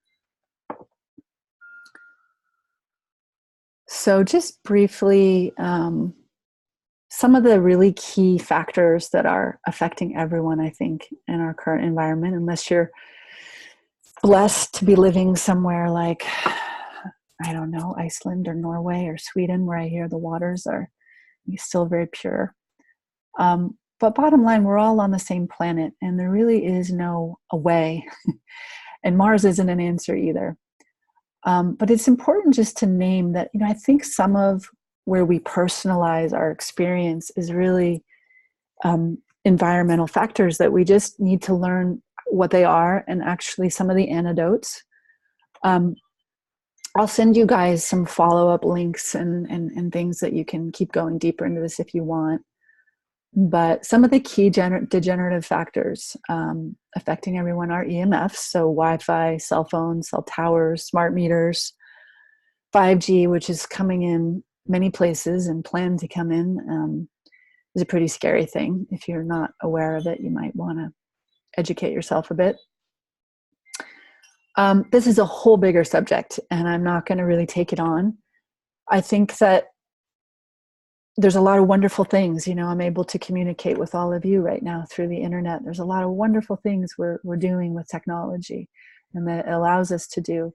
So just briefly, some of the really key factors that are affecting everyone, I think, in our current environment, unless you're blessed to be living somewhere like, I don't know, Iceland or Norway or Sweden, where I hear the waters are still very pure. But bottom line, we're all on the same planet, and there really is no way. And Mars isn't an answer either. But it's important just to name that, I think some of where we personalize our experience is really environmental factors that we just need to learn what they are, and actually some of the antidotes. I'll send you guys some follow-up links and things that you can keep going deeper into this if you want. But some of the key degenerative factors affecting everyone are EMFs, so Wi-Fi, cell phones, cell towers, smart meters, 5G, which is coming in many places and planned to come in, is a pretty scary thing. If you're not aware of it, you might want to educate yourself a bit. This is a whole bigger subject, and I'm not going to really take it on. I think that there's a lot of wonderful things. I'm able to communicate with all of you right now through the internet. There's a lot of wonderful things we're doing with technology, and that allows us to do.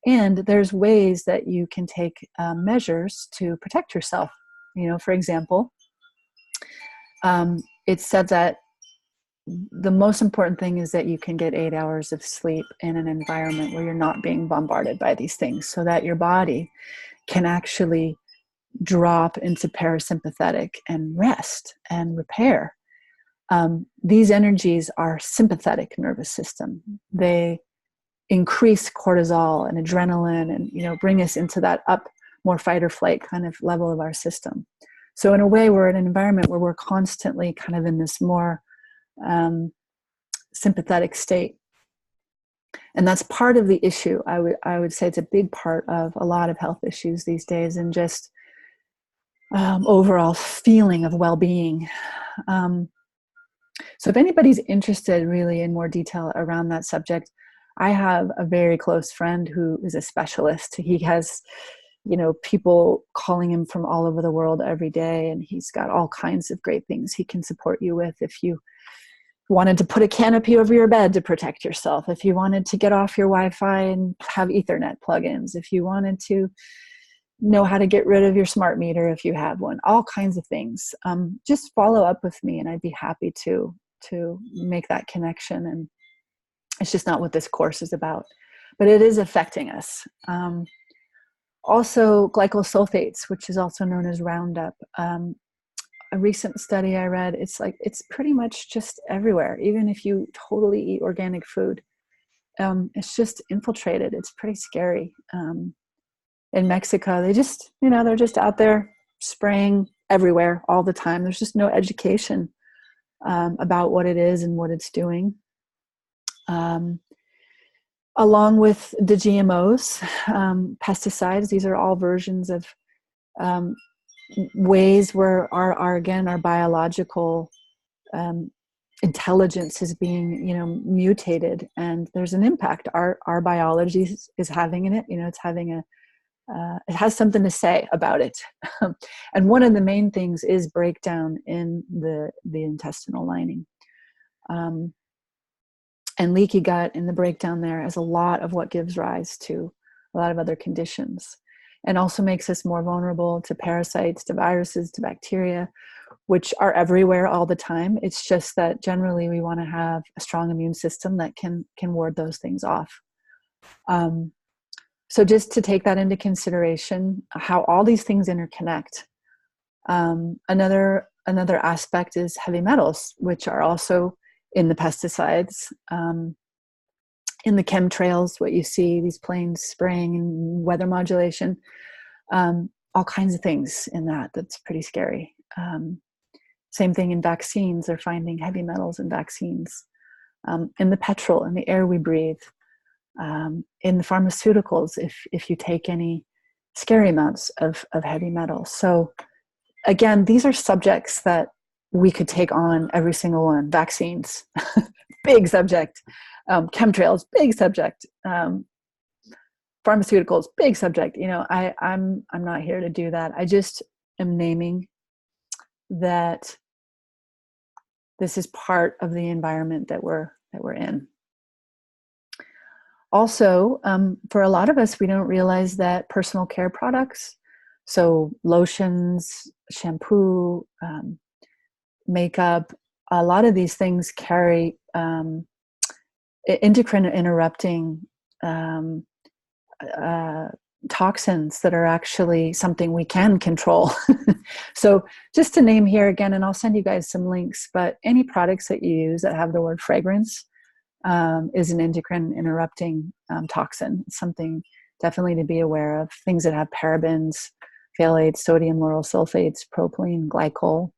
And there's ways that you can take measures to protect yourself. For example, it's said that the most important thing is that you can get 8 hours of sleep in an environment where you're not being bombarded by these things, so that your body can actually drop into parasympathetic and rest and repair. These energies are sympathetic nervous system. They increase cortisol and adrenaline, and bring us into that up, more fight or flight kind of level of our system. So in a way, we're in an environment where we're constantly kind of in this more sympathetic state. And that's part of the issue. I would say it's a big part of a lot of health issues these days, and just overall feeling of well-being. So if anybody's interested really in more detail around that subject, I have a very close friend who is a specialist. He has, people calling him from all over the world every day, and he's got all kinds of great things he can support you with. If you wanted to put a canopy over your bed to protect yourself, if you wanted to get off your Wi-Fi and have Ethernet plugins, if you wanted to know how to get rid of your smart meter if you have one, all kinds of things. Just follow up with me and I'd be happy to make that connection. And it's just not what this course is about, but it is affecting us. Also glycosulfates, which is also known as Roundup. A recent study I read, it's pretty much just everywhere. Even if you totally eat organic food, it's just infiltrated. It's pretty scary. In Mexico, they're just out there spraying everywhere all the time. There's just no education about what it is and what it's doing. Along with the GMOs, pesticides, these are all versions of ways where our biological intelligence is being, mutated, and there's an impact. Our biology is having in it. It's having it has something to say about it. And one of the main things is breakdown in the intestinal lining. And leaky gut and the breakdown there is a lot of what gives rise to a lot of other conditions, and also makes us more vulnerable to parasites, to viruses, to bacteria, which are everywhere all the time. It's just that generally we want to have a strong immune system that can ward those things off. So just to take that into consideration, how all these things interconnect. Another aspect is heavy metals, which are also in the pesticides, in the chemtrails, what you see, these planes spraying and weather modulation, all kinds of things in that's pretty scary. Same thing in vaccines. They're finding heavy metals in vaccines, in the petrol, in the air we breathe, in the pharmaceuticals, if you take any scary amounts of heavy metals. So again, these are subjects that we could take on, every single one. Vaccines, big subject. Chemtrails, big subject. Pharmaceuticals, big subject. I'm not here to do that. I just am naming that this is part of the environment that we're in. Also, for a lot of us, we don't realize that personal care products, so lotions, shampoo, makeup, a lot of these things carry endocrine interrupting toxins that are actually something we can control. So just to name here again, and I'll send you guys some links, but any products that you use that have the word fragrance is an endocrine interrupting toxin. It's something definitely to be aware of. Things that have parabens, phthalates, sodium lauryl sulfates, propylene, glycol,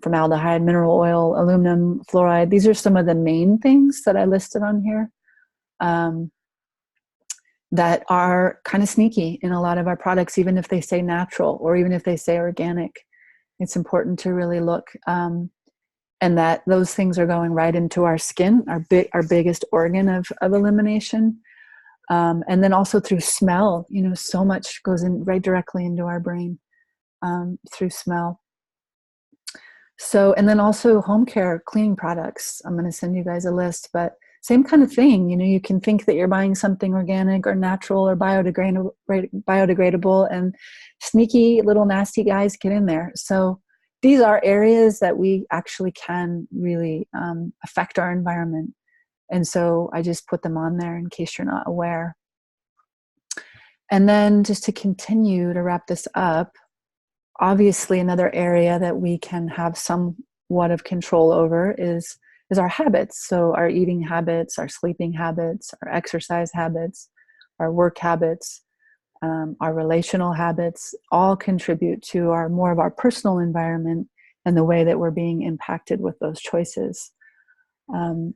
formaldehyde, mineral oil, aluminum, fluoride. These are some of the main things that I listed on here that are kind of sneaky in a lot of our products, even if they say natural or even if they say organic. It's important to really look, and that those things are going right into our skin, our biggest organ of elimination. And then also through smell, so much goes in right directly into our brain through smell. So, and then also home care cleaning products. I'm going to send you guys a list, but same kind of thing. You can think that you're buying something organic or natural or biodegradable, and sneaky little nasty guys get in there. So these are areas that we actually can really affect our environment. And so I just put them on there in case you're not aware. And then just to continue to wrap this up, obviously another area that we can have somewhat of control over is our habits. So our eating habits, our sleeping habits, our exercise habits, our work habits, our relational habits, all contribute to more of our personal environment and the way that we're being impacted with those choices. And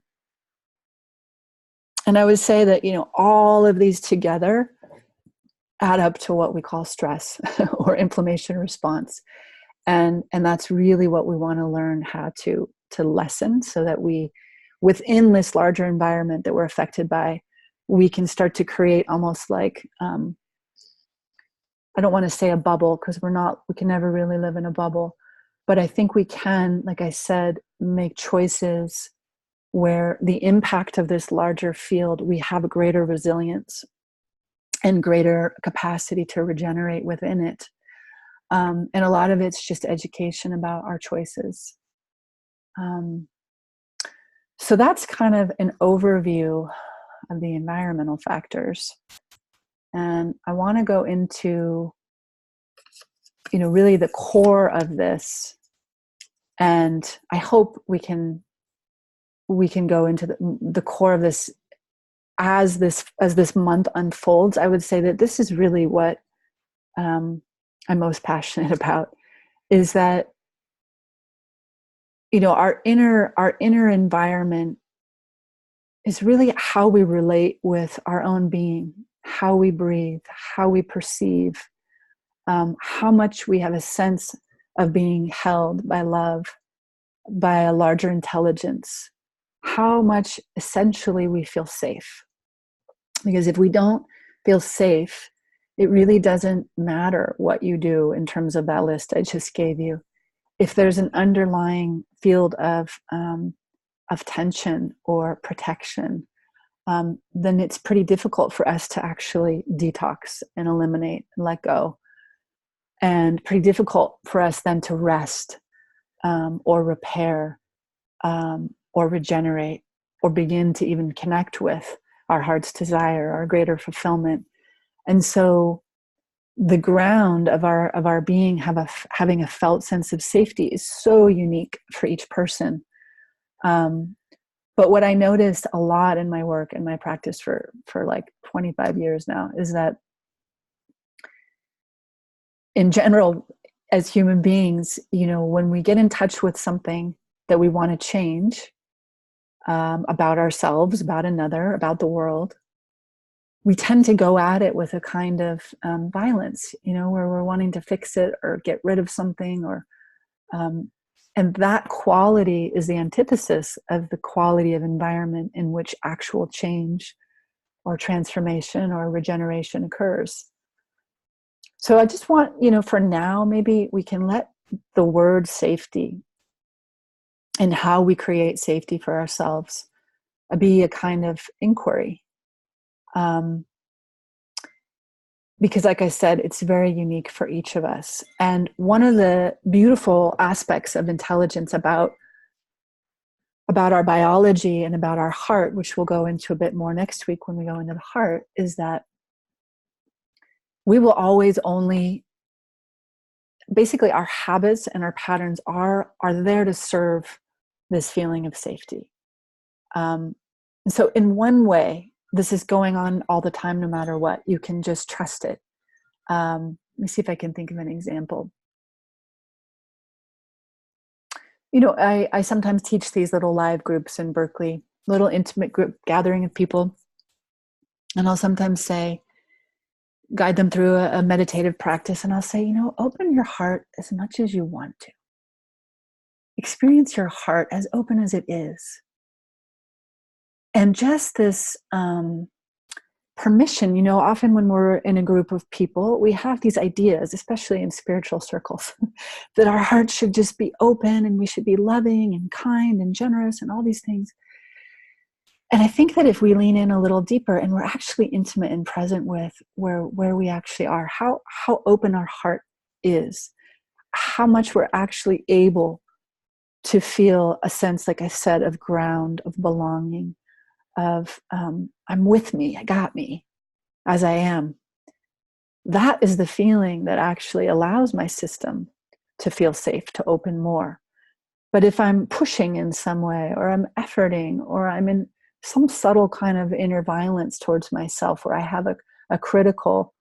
I would say that, all of these together add up to what we call stress or inflammation response. And that's really what we want to learn how to lessen, so that we within this larger environment that we're affected by, we can start to create almost like, I don't want to say a bubble, because we can never really live in a bubble. But I think we can, like I said, make choices where the impact of this larger field, we have a greater resilience and greater capacity to regenerate within it. And a lot of it's just education about our choices. So that's kind of an overview of the environmental factors. And I want to go into, really the core of this. And I hope we can go into the core of this as this month unfolds. I would say that this is really what I'm most passionate about, is that our inner environment is really how we relate with our own being, how we breathe, how we perceive, how much we have a sense of being held by love, by a larger intelligence, how much essentially we feel safe. Because if we don't feel safe, it really doesn't matter what you do in terms of that list I just gave you. If there's an underlying field of tension or protection, then it's pretty difficult for us to actually detox and eliminate and let go. And pretty difficult for us then to rest or repair or regenerate or begin to even connect with our heart's desire, our greater fulfillment. And so the ground of our being having a felt sense of safety is so unique for each person. But what I noticed a lot in my work and my practice for like 25 years now is that in general, as human beings, when we get in touch with something that we want to change, about ourselves, about another, about the world, we tend to go at it with a kind of violence, where we're wanting to fix it or get rid of something, or and that quality is the antithesis of the quality of environment in which actual change or transformation or regeneration occurs. So I just want, for now, maybe we can let the word safety and how we create safety for ourselves be a kind of inquiry. Because like I said, it's very unique for each of us. And one of the beautiful aspects of intelligence about our biology and about our heart, which we'll go into a bit more next week when we go into the heart, is that we will always only, basically our habits and our patterns are there to serve this feeling of safety. So in one way, this is going on all the time, no matter what. You can just trust it. Let me see if I can think of an example. I sometimes teach these little live groups in Berkeley, little intimate group gathering of people. And I'll sometimes guide them through a meditative practice. And I'll say, open your heart as much as you want to. Experience your heart as open as it is. And just this permission, often when we're in a group of people, we have these ideas, especially in spiritual circles, that our hearts should just be open and we should be loving and kind and generous and all these things. And I think that if we lean in a little deeper and we're actually intimate and present with where we actually are, how open our heart is, how much we're actually able to feel a sense, like I said, of ground, of belonging, of I'm with me, I got me as I am. That is the feeling that actually allows my system to feel safe, to open more. But if I'm pushing in some way, or I'm efforting, or I'm in some subtle kind of inner violence towards myself, where I have a critical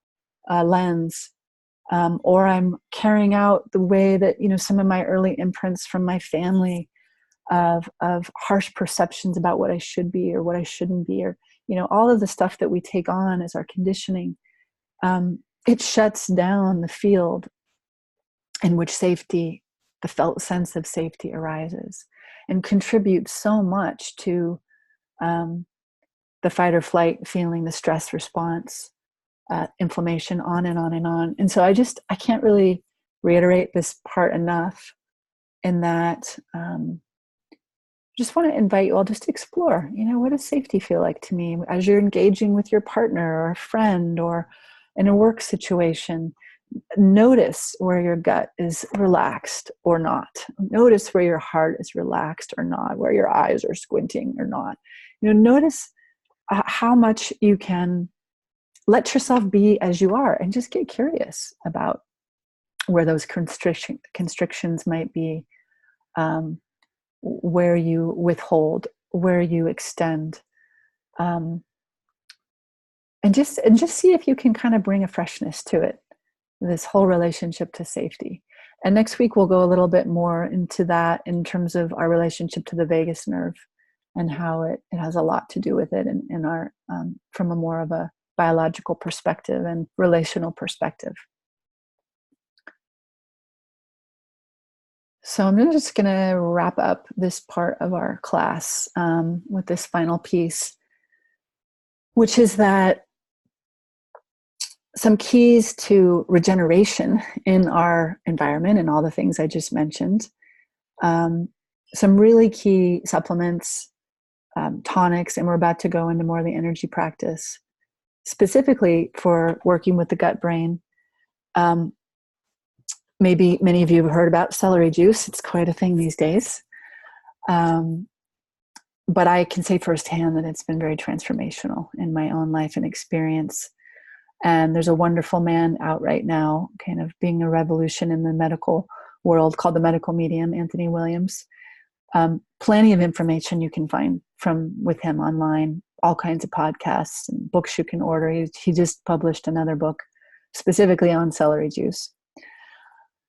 lens, or I'm carrying out the way that, some of my early imprints from my family of harsh perceptions about what I should be or what I shouldn't be, or, all of the stuff that we take on as our conditioning, it shuts down the field in which safety, the felt sense of safety, arises. and contribute so much to the fight or flight feeling, the stress response, inflammation, on and on and on. And so I can't really reiterate this part enough, in that just want to invite you all just to explore, what does safety feel like to me as you're engaging with your partner or a friend or in a work situation. Notice where your gut is relaxed or not. Notice where your heart is relaxed or not, where your eyes are squinting or not. Notice how much you can let yourself be as you are, and just get curious about where those constrictions might be, where you withhold, where you extend, and just see if you can kind of bring a freshness to it, this whole relationship to safety. And next week we'll go a little bit more into that in terms of our relationship to the vagus nerve and how it has a lot to do with it in our from a more of a biological perspective and relational perspective. So I'm just going to wrap up this part of our class with this final piece, which is that some keys to regeneration in our environment and all the things I just mentioned. Some really key supplements, tonics, and we're about to go into more of the energy practice, specifically for working with the gut brain. Maybe many of you have heard about celery juice. It's quite a thing these days. But I can say firsthand that it's been very transformational in my own life and experience. And there's a wonderful man out right now, kind of being a revolution in the medical world, called the medical medium, Anthony Williams. Plenty of information you can find with him online, all kinds of podcasts and books you can order. He just published another book specifically on celery juice.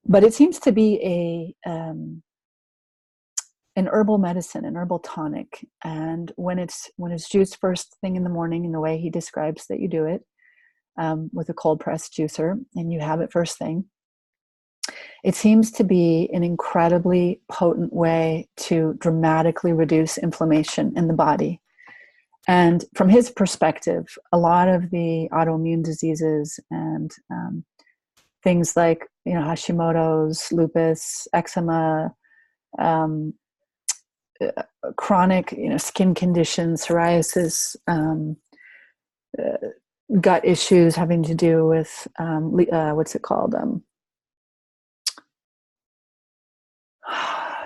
But it seems to be an herbal medicine, an herbal tonic. And when it's juiced first thing in the morning, in the way he describes that you do it, with a cold press juicer, and you have it first thing, it seems to be an incredibly potent way to dramatically reduce inflammation in the body. And from his perspective, a lot of the autoimmune diseases and things like Hashimoto's, lupus, eczema, chronic skin conditions, psoriasis, gut issues having to do with what's it called?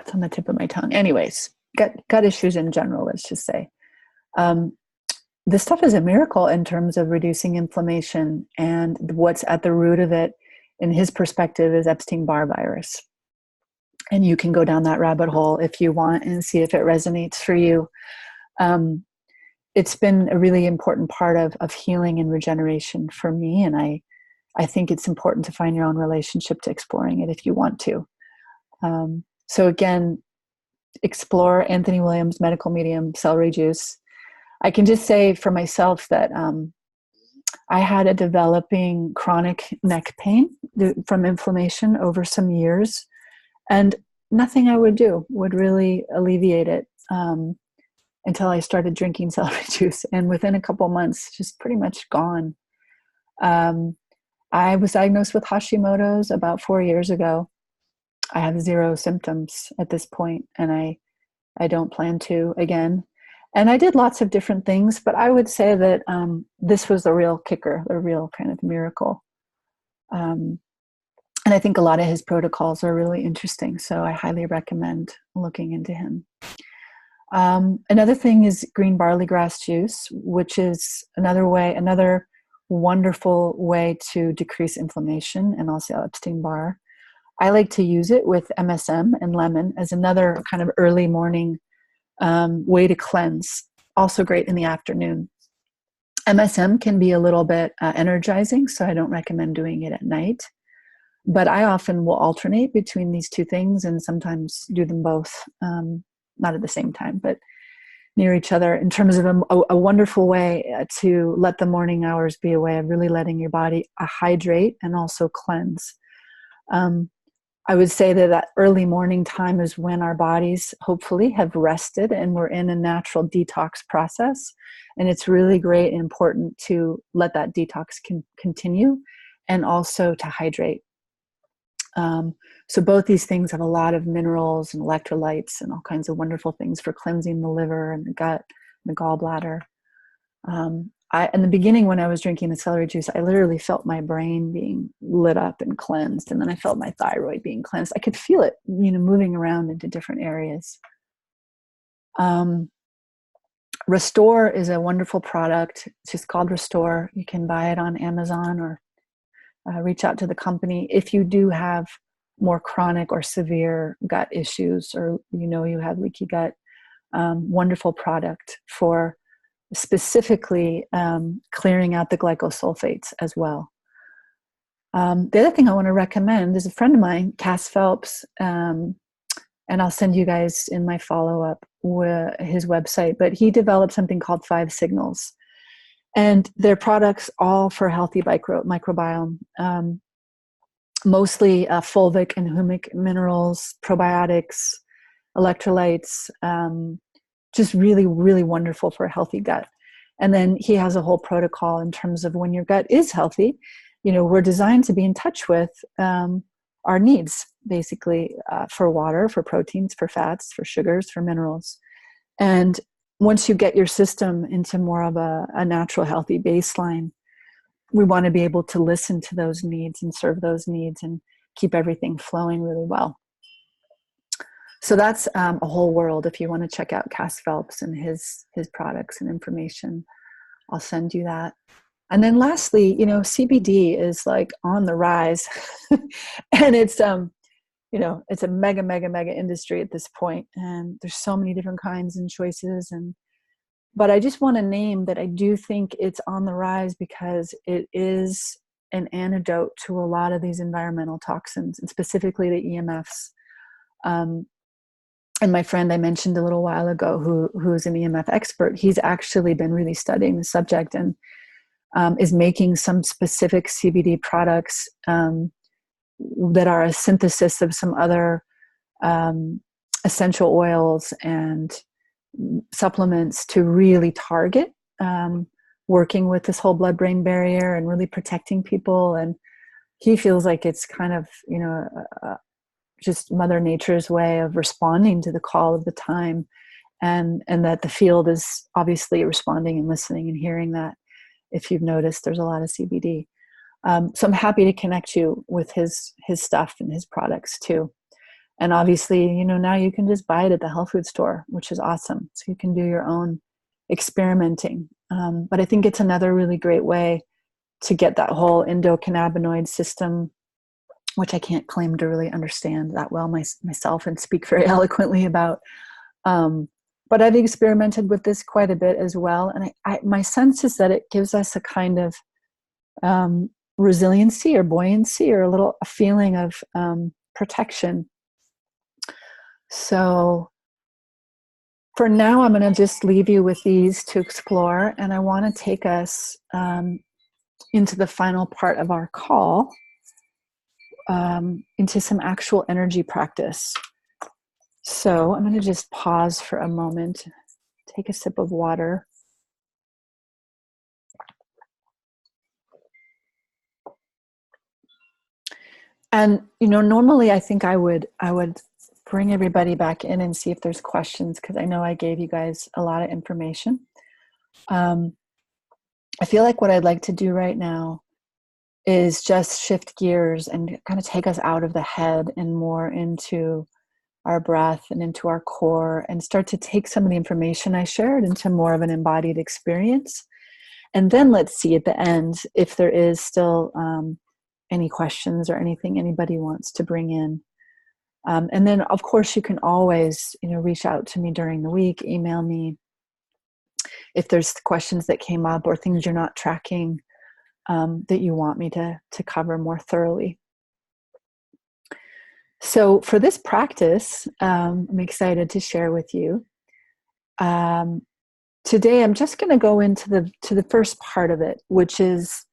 It's on the tip of my tongue. Anyways, gut issues in general, let's just say. This stuff is a miracle in terms of reducing inflammation, and what's at the root of it, in his perspective, is Epstein-Barr virus. And you can go down that rabbit hole if you want and see if it resonates for you. It's been a really important part of healing and regeneration for me, and I think it's important to find your own relationship to exploring it if you want to. So again, explore Anthony Williams, medical medium, celery juice. I can just say for myself that I had a developing chronic neck pain from inflammation over some years, and nothing I would do would really alleviate it until I started drinking celery juice. And within a couple months, just pretty much gone. I was diagnosed with Hashimoto's about 4 years ago. I have 0 symptoms at this point, and I don't plan to again. And I did lots of different things, but I would say that this was the real kicker, the real kind of miracle. And I think a lot of his protocols are really interesting, so I highly recommend looking into him. Another thing is green barley grass juice, which is another wonderful way to decrease inflammation and also Epstein-Barr. I like to use it with MSM and lemon as another kind of early morning way to cleanse. Also great in the afternoon. MSM can be a little bit energizing, so I don't recommend doing it at night. But I often will alternate between these two things and sometimes do them both, not at the same time, but near each other, in terms of a wonderful way to let the morning hours be a way of really letting your body hydrate and also cleanse. I would say that that early morning time is when our bodies hopefully have rested and we're in a natural detox process. And it's really great and important to let that detox continue and also to hydrate. So both these things have a lot of minerals and electrolytes and all kinds of wonderful things for cleansing the liver and the gut and the gallbladder. In the beginning, when I was drinking the celery juice, I literally felt my brain being lit up and cleansed. And then I felt my thyroid being cleansed. I could feel it, moving around into different areas. Restore is a wonderful product. It's just called Restore. You can buy it on Amazon or reach out to the company. If you do have more chronic or severe gut issues, or you have leaky gut, wonderful product for specifically clearing out the glycosulfates as well. The other thing I want to recommend is a friend of mine, Cass Phelps, and I'll send you guys in my follow-up his website, but he developed something called 5 Signals. And their products all for healthy microbiome, mostly fulvic and humic minerals, probiotics, electrolytes, just really, really wonderful for a healthy gut. And then he has a whole protocol in terms of when your gut is healthy, we're designed to be in touch with our needs, basically, for water, for proteins, for fats, for sugars, for minerals. And once you get your system into more of a natural, healthy baseline, we want to be able to listen to those needs and serve those needs and keep everything flowing really well. So that's a whole world. If you want to check out Cass Phelps and his products and information, I'll send you that. And then lastly, CBD is like on the rise, and it's it's a mega, mega, mega industry at this point, and there's so many different kinds and choices. But I just want to name that I do think it's on the rise because it is an antidote to a lot of these environmental toxins, and specifically the EMFs. And my friend I mentioned a little while ago, who's an EMF expert, he's actually been really studying the subject and is making some specific CBD products that are a synthesis of some other essential oils and supplements to really target working with this whole blood-brain barrier and really protecting people. And he feels like it's kind of, just Mother Nature's way of responding to the call of the time, and that the field is obviously responding and listening and hearing that. If you've noticed, there's a lot of CBD. So I'm happy to connect you with his stuff and his products too. And obviously, now you can just buy it at the health food store, which is awesome. So you can do your own experimenting. But I think it's another really great way to get that whole endocannabinoid system, which I can't claim to really understand that well myself and speak very eloquently about. But I've experimented with this quite a bit as well. And my sense is that it gives us a kind of resiliency or buoyancy or a feeling of protection. So for now, I'm going to just leave you with these to explore. And I want to take us into the final part of our call, into some actual energy practice. So I'm going to just pause for a moment, take a sip of water. And, normally I think I would bring everybody back in and see if there's questions, because I know I gave you guys a lot of information. I feel like what I'd like to do right now is just shift gears and kind of take us out of the head and more into our breath and into our core, and start to take some of the information I shared into more of an embodied experience. And then let's see at the end if there is still any questions or anything anybody wants to bring in. And then, of course, you can always, reach out to me during the week, email me if there's questions that came up or things you're not tracking that you want me to cover more thoroughly. So for this practice, I'm excited to share with you. Today, I'm just going to go into the first part of it, which is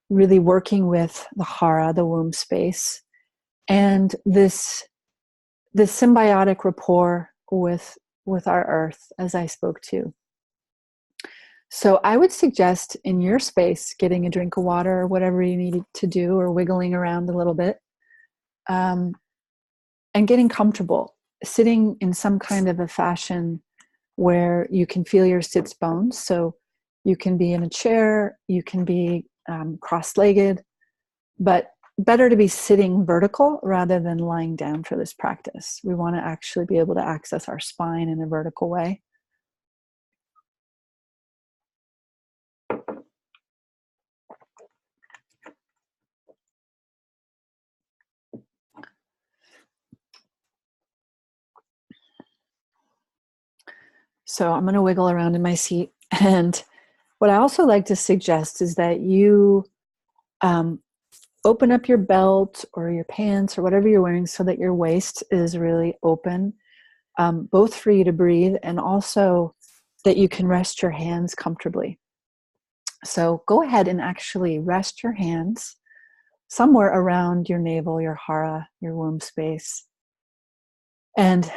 really working with the hara, the womb space, and this symbiotic rapport with our earth, as I spoke to. So I would suggest in your space getting a drink of water or whatever you need to do, or wiggling around a little bit, and getting comfortable, sitting in some kind of a fashion where you can feel your sits bones. So you can be in a chair, you can be cross-legged, but better to be sitting vertical rather than lying down for this practice. We want to actually be able to access our spine in a vertical way. So I'm going to wiggle around in my seat. And what I also like to suggest is that you open up your belt or your pants or whatever you're wearing so that your waist is really open, both for you to breathe and also that you can rest your hands comfortably. So go ahead and actually rest your hands somewhere around your navel, your hara, your womb space. And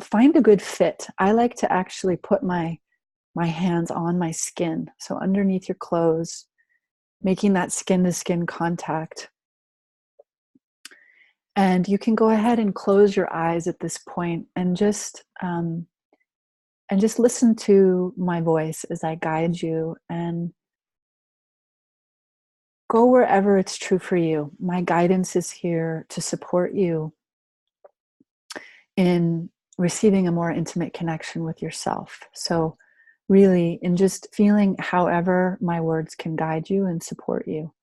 find a good fit. I like to actually put my hands on my skin, so underneath your clothes, making that skin-to-skin contact. And you can go ahead and close your eyes at this point and just listen to my voice as I guide you, and go wherever it's true for you. My guidance is here to support you in receiving a more intimate connection with yourself. So really, in just feeling however my words can guide you and support you.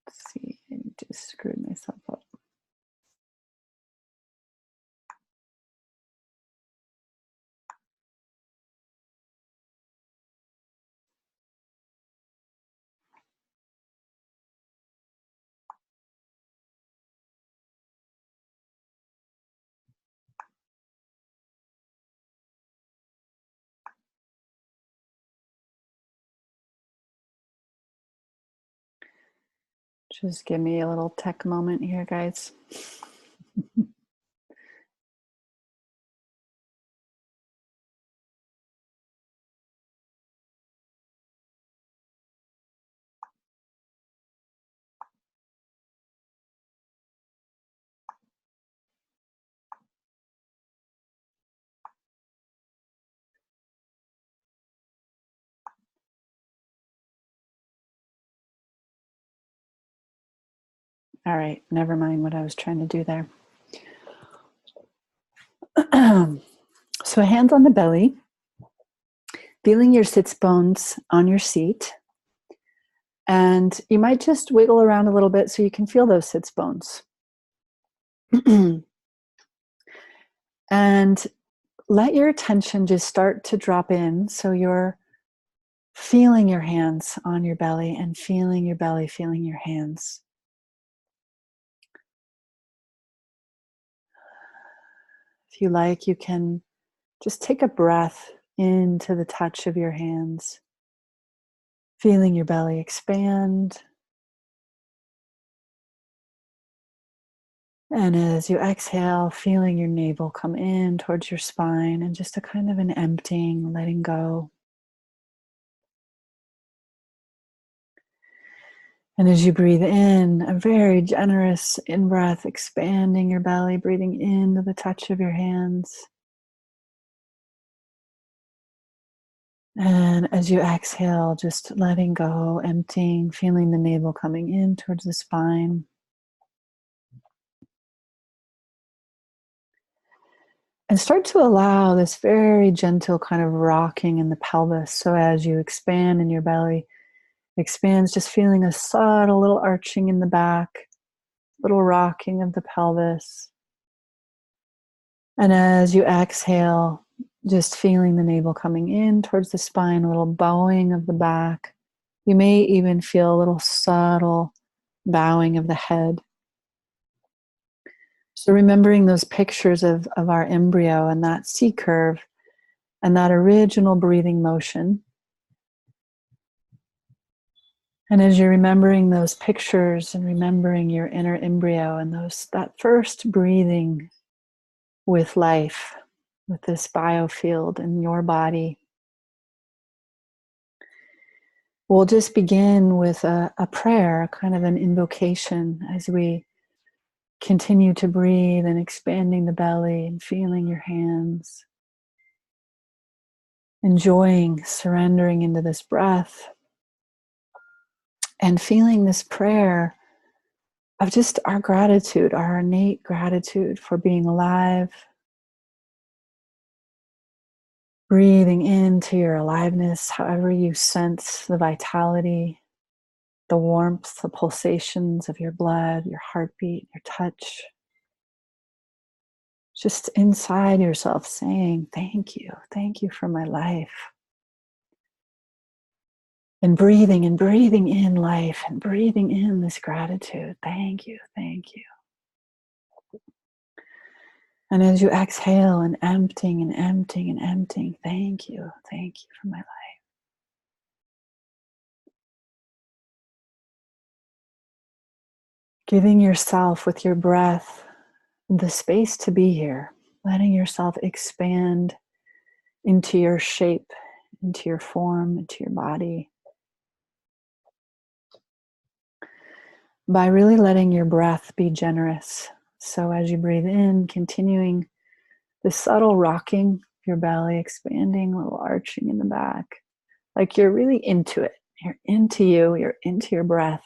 Let's see, I just screwed myself up. Just give me a little tech moment here, guys. All right, never mind what I was trying to do there. So hands on the belly, feeling your sits bones on your seat. And you might just wiggle around a little bit so you can feel those sits bones. And let your attention just start to drop in. So you're feeling your hands on your belly and feeling your belly, feeling your hands. If you like, you can just take a breath into the touch of your hands, feeling your belly expand. And as you exhale, feeling your navel come in towards your spine, and just a kind of an emptying, letting go. And as you breathe in, a very generous in-breath, expanding your belly, breathing into the touch of your hands. And as you exhale, just letting go, emptying, feeling the navel coming in towards the spine. And start to allow this very gentle kind of rocking in the pelvis. So as you expand in your belly, expands, just feeling a subtle little arching in the back, little rocking of the pelvis. And as you exhale, just feeling the navel coming in towards the spine, a little bowing of the back. You may even feel a little subtle bowing of the head. So remembering those pictures of our embryo and that C curve and that original breathing motion. And as you're remembering those pictures and remembering your inner embryo and that first breathing with life, with this biofield in your body, we'll just begin with a prayer, kind of an invocation as we continue to breathe and expanding the belly and feeling your hands, enjoying, surrendering into this breath, and feeling this prayer of just our gratitude, our innate gratitude for being alive, breathing into your aliveness, however you sense the vitality, the warmth, the pulsations of your blood, your heartbeat, your touch. Just inside yourself saying, thank you for my life. And breathing in life and breathing in this gratitude. Thank you, thank you. And as you exhale and emptying and emptying and emptying, thank you for my life. Giving yourself with your breath the space to be here, letting yourself expand into your shape, into your form, into your body. By really letting your breath be generous. So as you breathe in, continuing the subtle rocking of your belly, expanding, a little arching in the back, like you're really into it. You're into you, you're into your breath.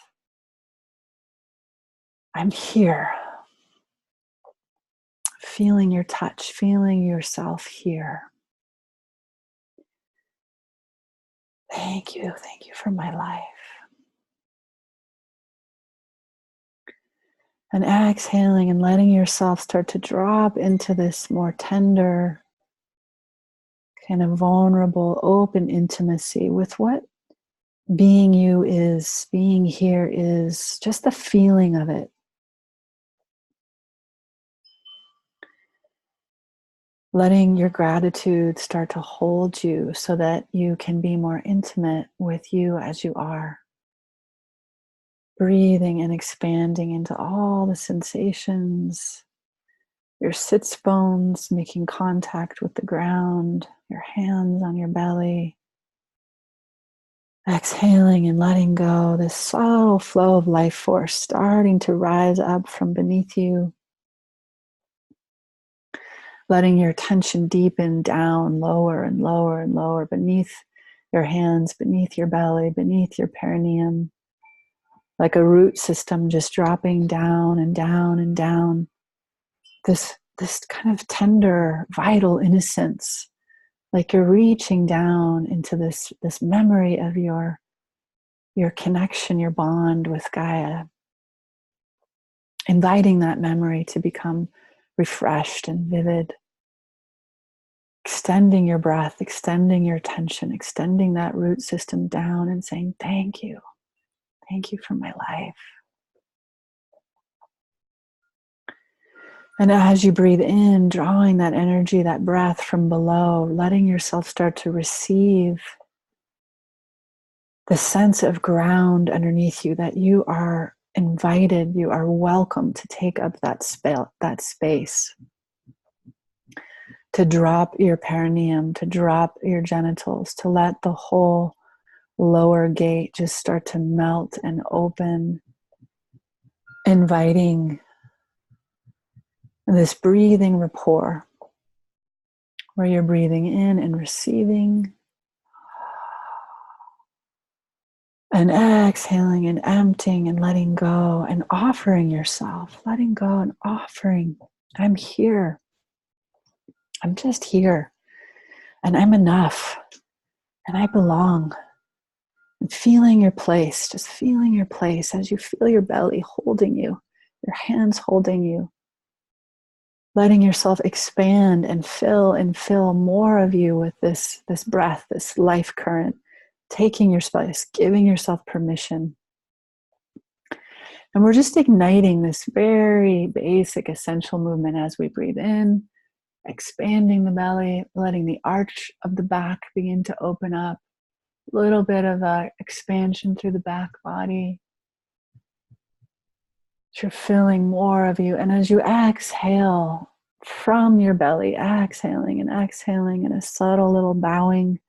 I'm here. Feeling your touch, feeling yourself here. Thank you for my life. And exhaling and letting yourself start to drop into this more tender, kind of vulnerable, open intimacy with what being you is, being here is, just the feeling of it. Letting your gratitude start to hold you so that you can be more intimate with you as you are. Breathing and expanding into all the sensations, your sits bones making contact with the ground, your hands on your belly. Exhaling and letting go, this subtle flow of life force starting to rise up from beneath you. Letting your attention deepen down lower and lower and lower beneath your hands, beneath your belly, beneath your perineum. Like a root system just dropping down and down and down. This kind of tender, vital innocence. Like you're reaching down into this memory of your connection, your bond with Gaia. Inviting that memory to become refreshed and vivid. Extending your breath, extending your attention, extending that root system down and saying, thank you for my life. And as you breathe in, drawing that energy, that breath from below, letting yourself start to receive the sense of ground underneath you, that you are invited, you are welcome to take up that space. To drop your perineum, to drop your genitals, to let the whole lower gate just start to melt and open, inviting this breathing rapport where you're breathing in and receiving and exhaling and emptying and letting go and offering yourself, letting go and offering. I'm here. I'm just here. And I'm enough. And I belong. And feeling your place, just feeling your place as you feel your belly holding you, your hands holding you. Letting yourself expand and fill more of you with this breath, this life current. Taking your space, giving yourself permission. And we're just igniting this very basic essential movement as we breathe in, expanding the belly, letting the arch of the back begin to open up. A little bit of expansion through the back body. You're feeling more of you. And as you exhale from your belly, exhaling and exhaling, and a subtle little bowing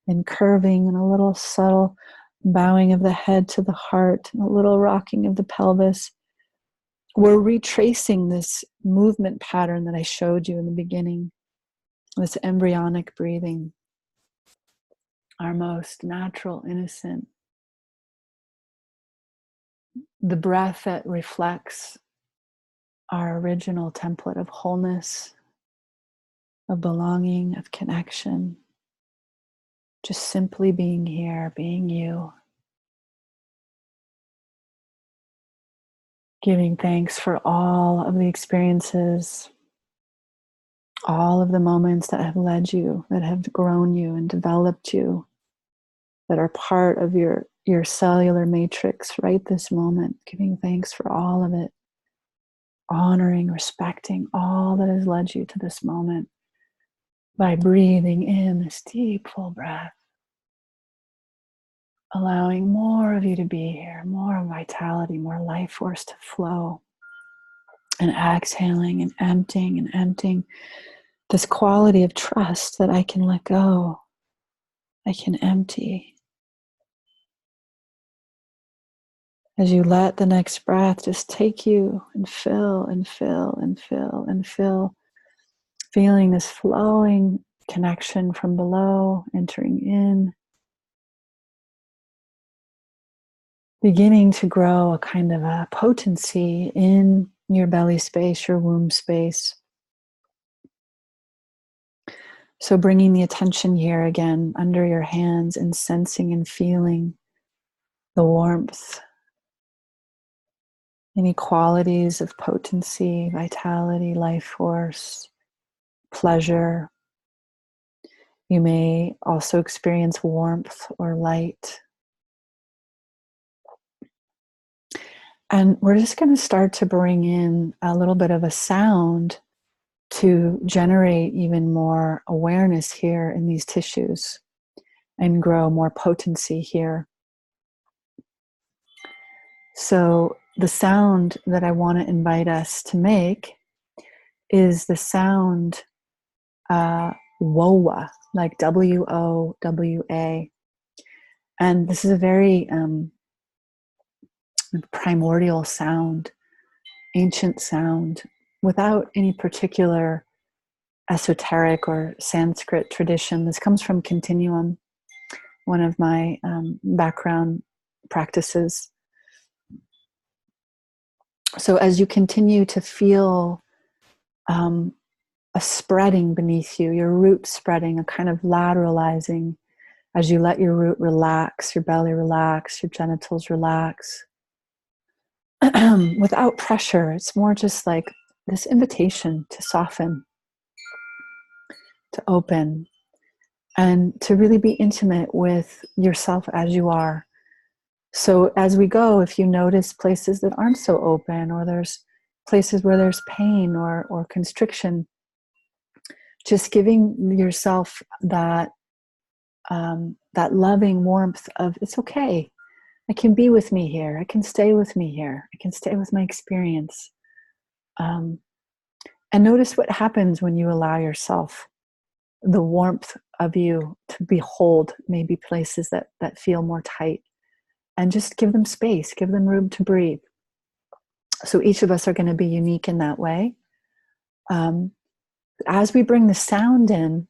and curving, and a little subtle bowing of the head to the heart, and a little rocking of the pelvis. We're retracing this movement pattern that I showed you in the beginning, this embryonic breathing, our most natural, innocent, the breath that reflects our original template of wholeness, of belonging, of connection, just simply being here, being you. Giving thanks for all of the experiences, all of the moments that have led you, that have grown you and developed you, that are part of your cellular matrix right this moment. Giving thanks for all of it, honoring, respecting all that has led you to this moment by breathing in this deep, full breath, allowing more of you to be here, more vitality, more life force to flow, and exhaling and emptying this quality of trust that I can let go, I can empty. As you let the next breath just take you and fill and fill and fill and fill, feeling this flowing connection from below, entering in, beginning to grow a kind of a potency in your belly space, your womb space. So bringing the attention here again under your hands and sensing and feeling the warmth, any qualities of potency, vitality, life force, pleasure. You may also experience warmth or light. And we're just going to start to bring in a little bit of a sound to generate even more awareness here in these tissues and grow more potency here. So the sound that I want to invite us to make is the sound WOWA, like WOWA. And this is a very primordial sound, ancient sound, without any particular esoteric or Sanskrit tradition. This comes from Continuum, one of my background practices. So as you continue to feel a spreading beneath you, your root spreading, a kind of lateralizing, as you let your root relax, your belly relax, your genitals relax, without pressure. It's more just like this invitation to soften, to open, and to really be intimate with yourself as you are. So as we go, if you notice places that aren't so open, or there's places where there's pain or constriction, just giving yourself that that loving warmth of, it's okay. I can be with me here. I can stay with me here. I can stay with my experience. And notice what happens when you allow yourself the warmth of you to behold maybe places that feel more tight, and just give them space, give them room to breathe. So each of us are going to be unique in that way. As we bring the sound in,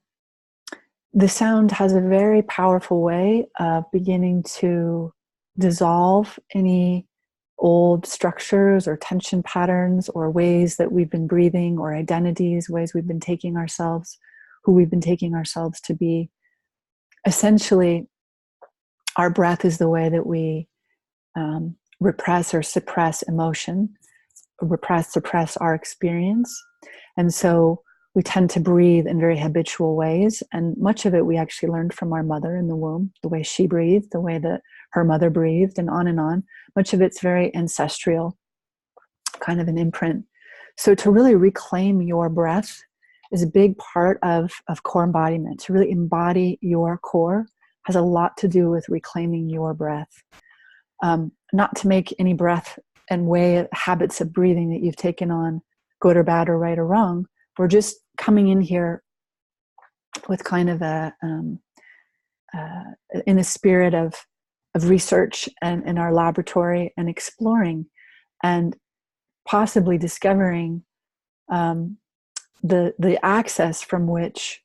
the sound has a very powerful way of beginning to dissolve any old structures or tension patterns or ways that we've been breathing, or identities, ways we've been taking ourselves, who we've been taking ourselves to be. Essentially, our breath is the way that we repress or suppress emotion, suppress our experience. And so we tend to breathe in very habitual ways. And much of it we actually learned from our mother in the womb, the way she breathed, the way that her mother breathed, and on and on. Much of it's very ancestral, kind of an imprint. So to really reclaim your breath is a big part of core embodiment. To really embody your core has a lot to do with reclaiming your breath. Not to make any breath and way habits of breathing that you've taken on good or bad or right or wrong. We're just coming in here with kind of in a spirit of research and in our laboratory and exploring and possibly discovering the access from which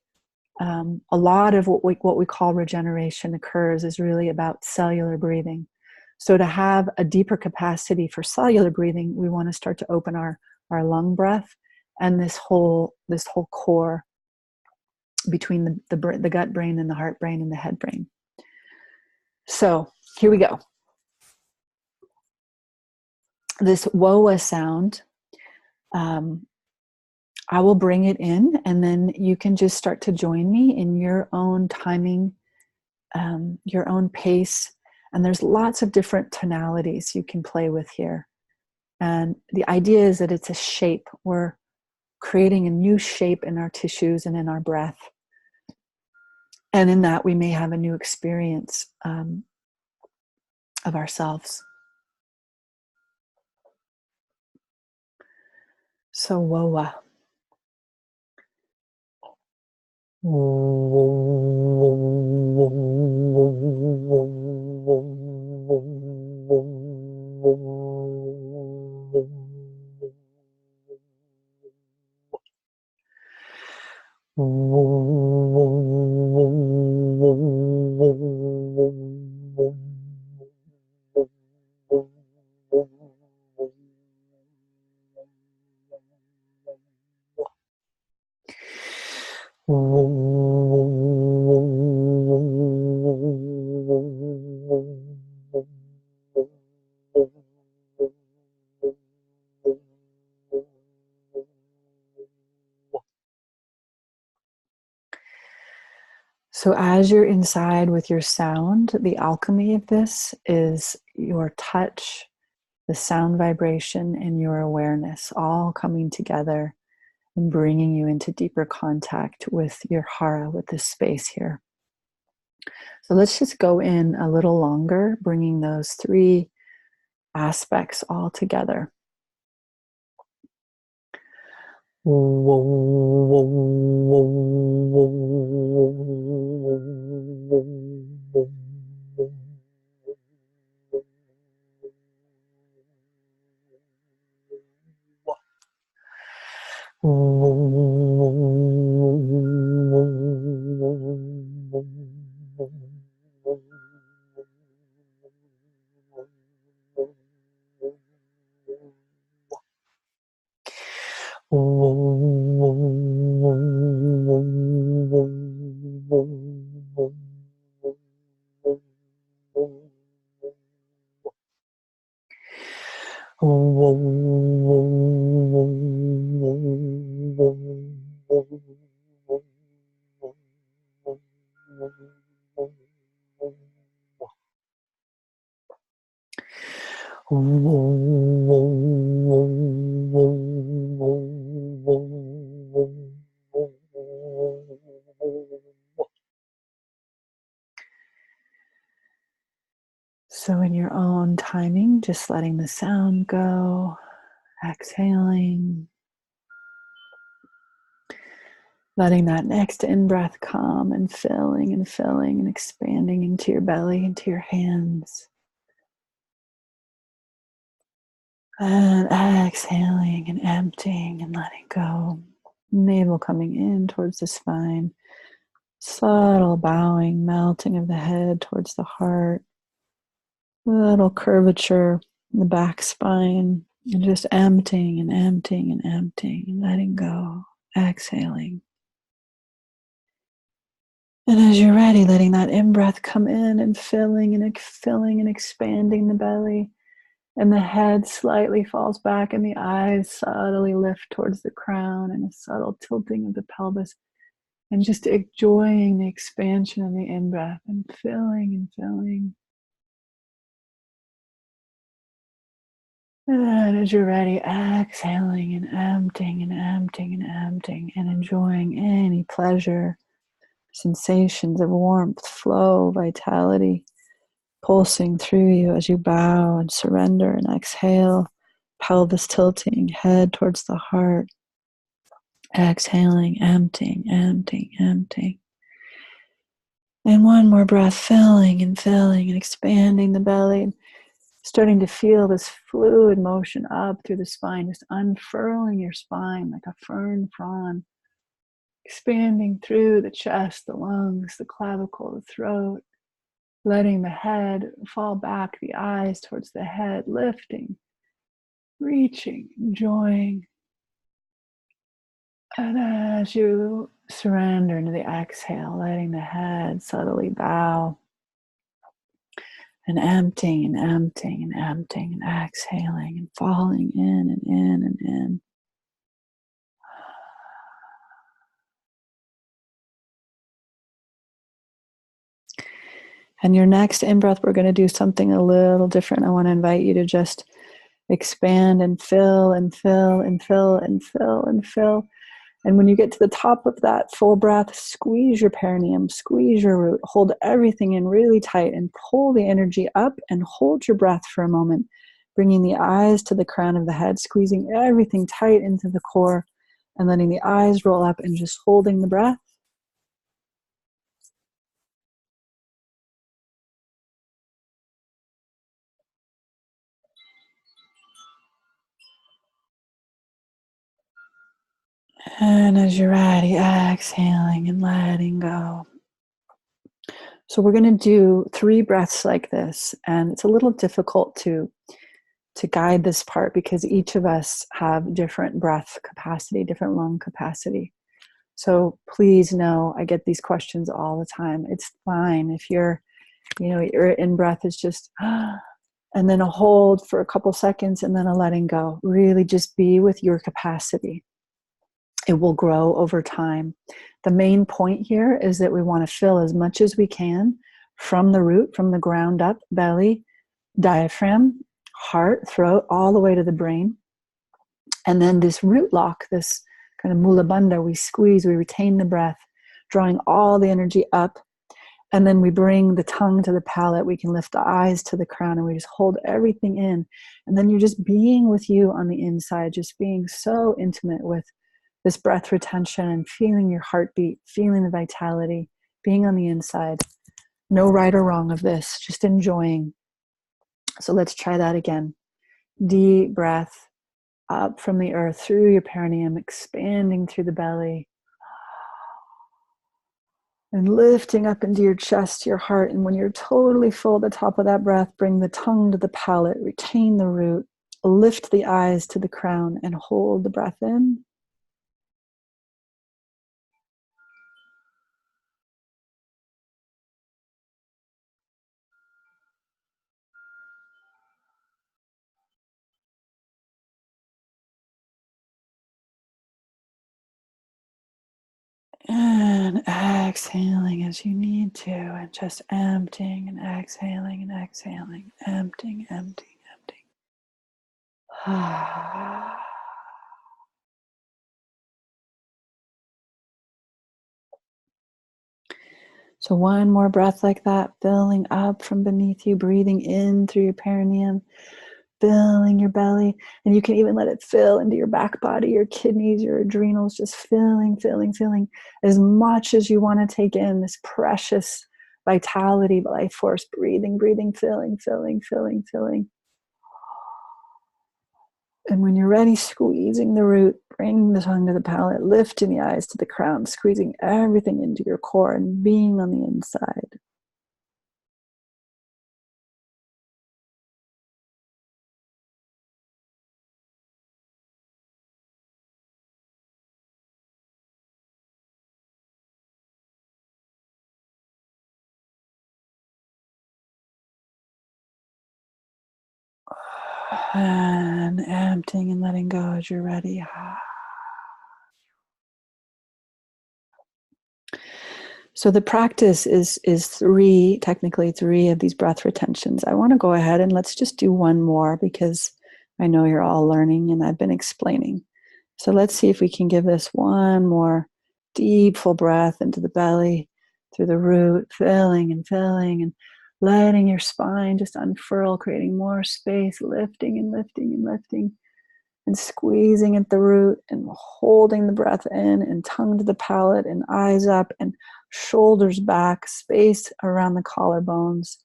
a lot of what we call regeneration occurs is really about cellular breathing. So to have a deeper capacity for cellular breathing, we want to start to open our lung breath and this whole core between the gut brain and the heart brain and the head brain. So here we go. This WOA sound, I will bring it in, and then you can just start to join me in your own timing, your own pace. And there's lots of different tonalities you can play with here. And the idea is that it's a shape. We're creating a new shape in our tissues and in our breath. And in that, we may have a new experience of ourselves. So WOA. So as you're inside with your sound, the alchemy of this is your touch, the sound vibration, and your awareness all coming together and bringing you into deeper contact with your hara, with this space here. So let's just go in a little longer, bringing those three aspects all together. So in your own timing, just letting the sound go, exhaling, letting that next in-breath come and filling and expanding into your belly, into your hands. And exhaling and emptying and letting go. Navel coming in towards the spine. Subtle bowing, melting of the head towards the heart. Little curvature in the back spine. And just emptying and emptying and emptying and letting go. Exhaling. And as you're ready, letting that in-breath come in and filling and expanding the belly. And the head slightly falls back and the eyes subtly lift towards the crown and a subtle tilting of the pelvis. And just enjoying the expansion of the in-breath and filling and filling. And as you're ready, exhaling and emptying and emptying and emptying and enjoying any pleasure, sensations of warmth, flow, vitality pulsing through you as you bow and surrender and exhale, pelvis tilting, head towards the heart, exhaling, emptying, emptying, emptying. And one more breath, filling and expanding the belly, starting to feel this fluid motion up through the spine, just unfurling your spine like a fern frond, expanding through the chest, the lungs, the clavicle, the throat, letting the head fall back, the eyes towards the head, lifting, reaching, enjoying. And as you surrender into the exhale, letting the head subtly bow, and emptying and emptying and emptying and exhaling and falling in and in and in. And your next in-breath, we're going to do something a little different. I want to invite you to just expand and fill and fill and fill and fill and fill. And when you get to the top of that full breath, squeeze your perineum, squeeze your root, hold everything in really tight and pull the energy up and hold your breath for a moment, bringing the eyes to the crown of the head, squeezing everything tight into the core and letting the eyes roll up and just holding the breath. And as you're ready, exhaling and letting go. So we're going to do 3 breaths like this, and it's a little difficult to guide this part because each of us have different breath capacity, different lung capacity. So please know I get these questions all the time. It's fine if your in breath is just and then a hold for a couple seconds and then a letting go. Really just be with your capacity. It will grow over time. The main point here is that we want to fill as much as we can from the root, from the ground up, belly, diaphragm, heart, throat, all the way to the brain. And then this root lock, this kind of mula bandha, we squeeze, we retain the breath, drawing all the energy up. And then we bring the tongue to the palate. We can lift the eyes to the crown and we just hold everything in. And then you're just being with you on the inside, just being so intimate with this breath retention and feeling your heartbeat, feeling the vitality, being on the inside. No right or wrong of this, just enjoying. So let's try that again. Deep breath up from the earth through your perineum, expanding through the belly and lifting up into your chest, your heart. And when you're totally full at the top of that breath, bring the tongue to the palate, retain the root, lift the eyes to the crown and hold the breath in. And exhaling as you need to, and just emptying and exhaling and exhaling, emptying, emptying, emptying. So one more breath like that, filling up from beneath you, breathing in through your perineum, filling your belly, and you can even let it fill into your back body, your kidneys, your adrenals, just filling, filling, filling as much as you want to take in this precious vitality, life force, breathing, breathing, filling, filling, filling, filling. And when you're ready, squeezing the root, bringing the tongue to the palate, lifting the eyes to the crown, squeezing everything into your core and being on the inside. And emptying and letting go as you're ready. So the practice is technically three of these breath retentions. I want to go ahead and let's just do one more because I know you're all learning, and I've been explaining. So let's see if we can give this one more deep, full breath into the belly, through the root, filling and letting your spine just unfurl, creating more space, lifting and lifting and lifting, and squeezing at the root and holding the breath in, and tongue to the palate and eyes up and shoulders back, space around the collarbones.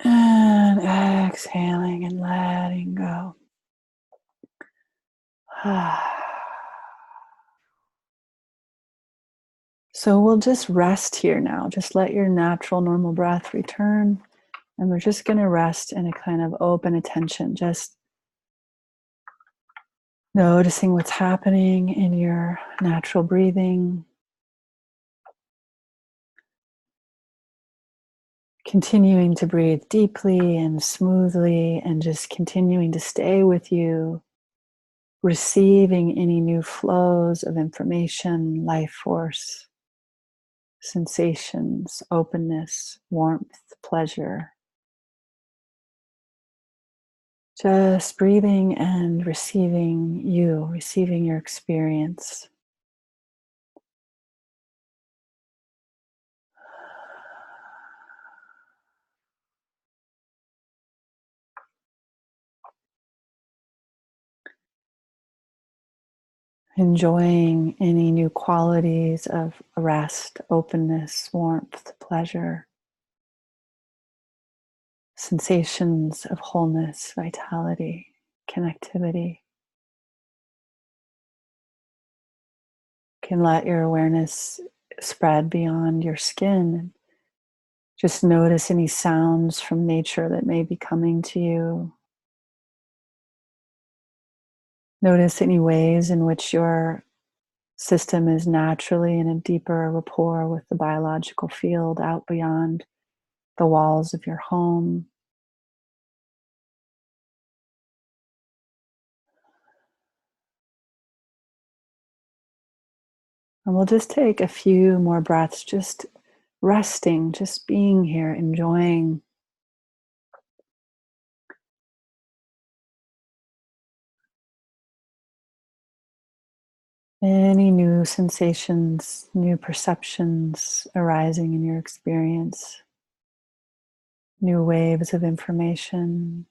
And exhaling and letting go. So we'll just rest here now. Just let your natural, normal breath return. And we're just going to rest in a kind of open attention, just noticing what's happening in your natural breathing. Continuing to breathe deeply and smoothly, and just continuing to stay with you, receiving any new flows of information, life force, sensations, openness, warmth, pleasure. Just breathing and receiving you, receiving your experience. Enjoying any new qualities of rest, openness, warmth, pleasure, sensations of wholeness, vitality, connectivity. Can let your awareness spread beyond your skin. Just notice any sounds from nature that may be coming to you. Notice any ways in which your system is naturally in a deeper rapport with the biological field out beyond the walls of your home. And we'll just take a few more breaths, just resting, just being here, enjoying. Any new sensations, new perceptions arising in your experience, new waves of information.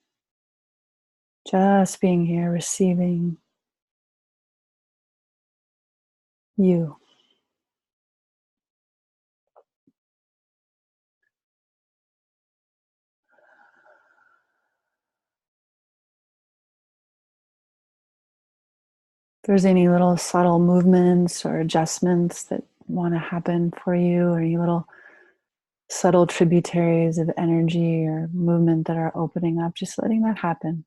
Just being here, receiving you. If there's any little subtle movements or adjustments that want to happen for you, or any little subtle tributaries of energy or movement that are opening up, just letting that happen.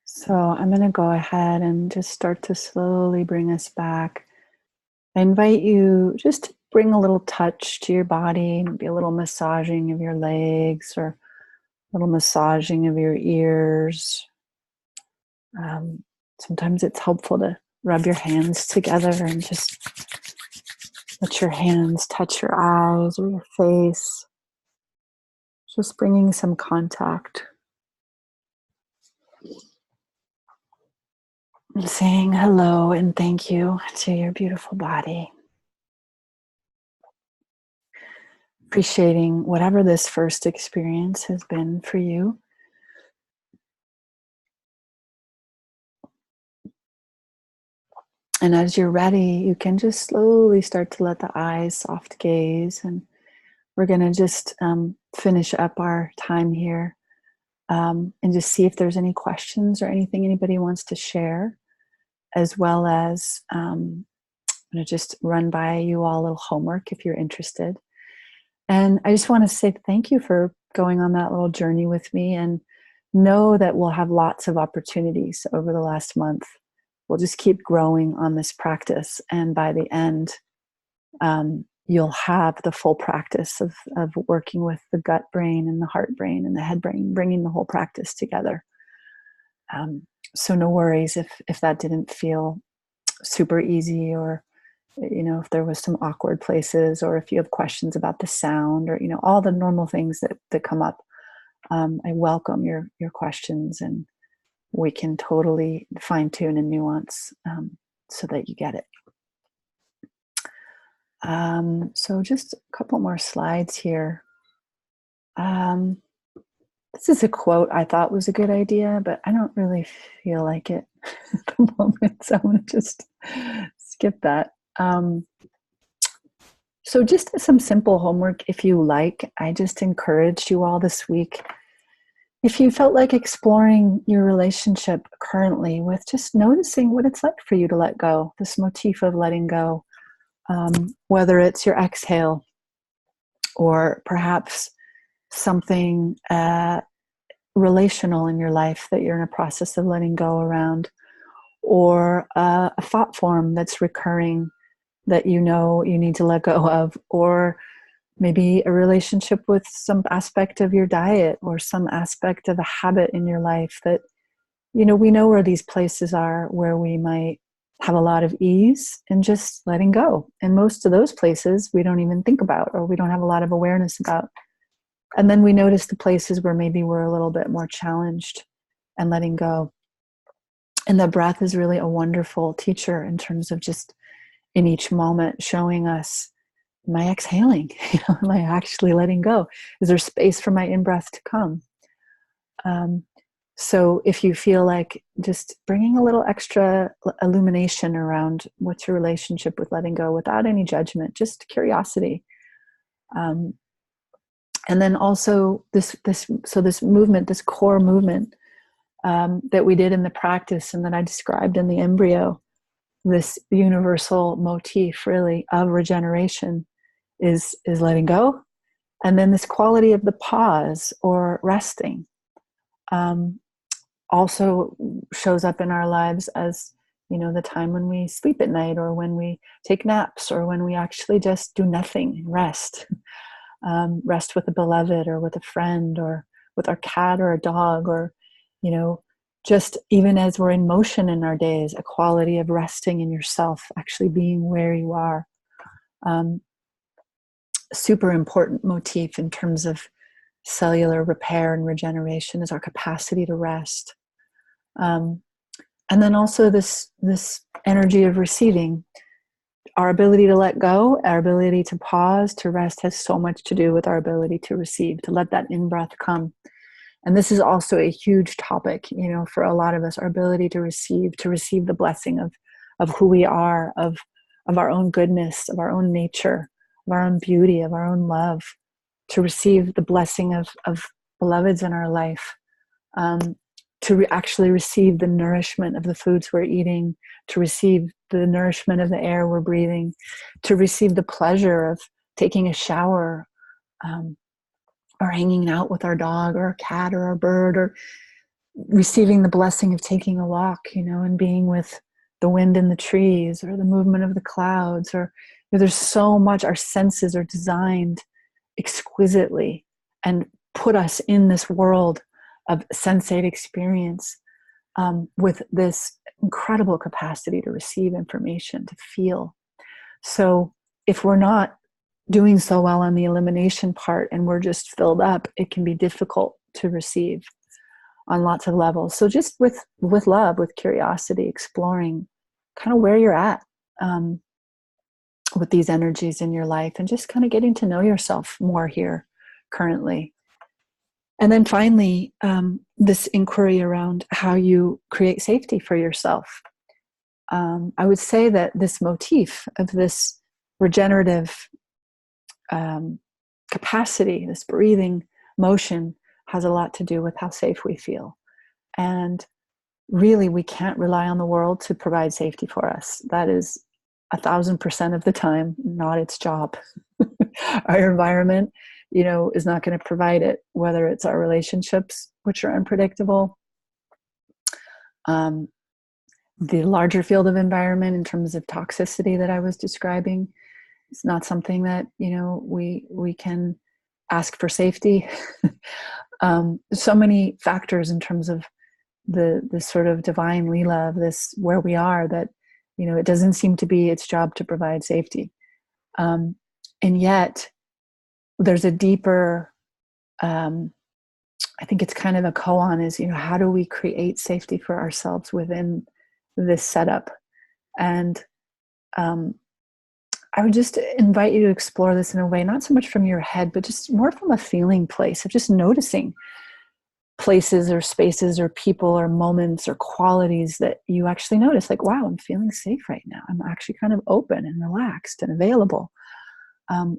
So I'm going to go ahead and just start to slowly bring us back. I invite you just to bring a little touch to your body, maybe a little massaging of your legs or a little massaging of your ears. Sometimes it's helpful to rub your hands together and just let your hands touch your eyes or your face. Just bringing some contact. And saying hello and thank you to your beautiful body. Appreciating whatever this first experience has been for you. And as you're ready, you can just slowly start to let the eyes soft gaze. And we're going to just finish up our time here and just see if there's any questions or anything anybody wants to share, as well as I'm going to just run by you all a little homework if you're interested. And I just want to say thank you for going on that little journey with me, and know that we'll have lots of opportunities over the last month. We'll just keep growing on this practice. And by the end, you'll have the full practice of working with the gut brain and the heart brain and the head brain, bringing the whole practice together. So no worries if that didn't feel super easy, or if there was some awkward places, or if you have questions about the sound, or all the normal things that come up. I welcome your questions, and we can totally fine tune and nuance so that you get it. So just a couple more slides here. This is a quote I thought was a good idea, but I don't really feel like it at the moment, so I'm going to just skip that. So just some simple homework, if you like. I just encouraged you all this week, if you felt like exploring your relationship currently, with just noticing what it's like for you to let go, this motif of letting go, whether it's your exhale, or perhaps something relational in your life that you're in a process of letting go around, or a thought form that's recurring that you need to let go of, or maybe a relationship with some aspect of your diet, or some aspect of a habit in your life that, we know where these places are where we might have a lot of ease and just letting go. And most of those places we don't even think about, or we don't have a lot of awareness about. And then we notice the places where maybe we're a little bit more challenged and letting go. And the breath is really a wonderful teacher in terms of just in each moment showing us, am I exhaling? Am I actually letting go? Is there space for my in-breath to come? So if you feel like just bringing a little extra illumination around what's your relationship with letting go, without any judgment, just curiosity. And then also this movement, this core movement that we did in the practice and that I described in the embryo, this universal motif really of regeneration is letting go. And then this quality of the pause or resting also shows up in our lives as, the time when we sleep at night, or when we take naps, or when we actually just do nothing and rest. Rest with a beloved, or with a friend, or with our cat or a dog, or, just even as we're in motion in our days, a quality of resting in yourself, actually being where you are. Super important motif in terms of cellular repair and regeneration is our capacity to rest. And then also this energy of receiving. Our ability to let go, our ability to pause, to rest, has so much to do with our ability to receive, to let that in-breath come. And this is also a huge topic, for a lot of us, our ability to receive the blessing of who we are, of our own goodness, of our own nature, of our own beauty, of our own love, to receive the blessing of beloveds in our life, to actually receive the nourishment of the foods we're eating, to receive the nourishment of the air we're breathing, to receive the pleasure of taking a shower, or hanging out with our dog or a cat or a bird, or receiving the blessing of taking a walk, and being with the wind in the trees, or the movement of the clouds, or there's so much. Our senses are designed exquisitely and put us in this world of sensate experience, with this incredible capacity to receive information, to feel. So if we're not doing so well on the elimination part and we're just filled up, it can be difficult to receive on lots of levels. So just with love, with curiosity, exploring kind of where you're at with these energies in your life, and just kind of getting to know yourself more here currently. And then finally, this inquiry around how you create safety for yourself. I would say that this motif of this regenerative capacity, this breathing motion, has a lot to do with how safe we feel. And really, we can't rely on the world to provide safety for us. That is 1,000% of the time not its job. Our environment, is not going to provide it, whether it's our relationships, which are unpredictable, the larger field of environment in terms of toxicity that I was describing. It's not something that, we can ask for safety. So many factors in terms of the sort of divine Leela of this, where we are, that, it doesn't seem to be its job to provide safety. And yet there's a deeper, I think it's kind of a koan is, how do we create safety for ourselves within this setup? And I would just invite you to explore this in a way, not so much from your head, but just more from a feeling place of just noticing places or spaces or people or moments or qualities that you actually notice, like, wow, I'm feeling safe right now. I'm actually kind of open and relaxed and available.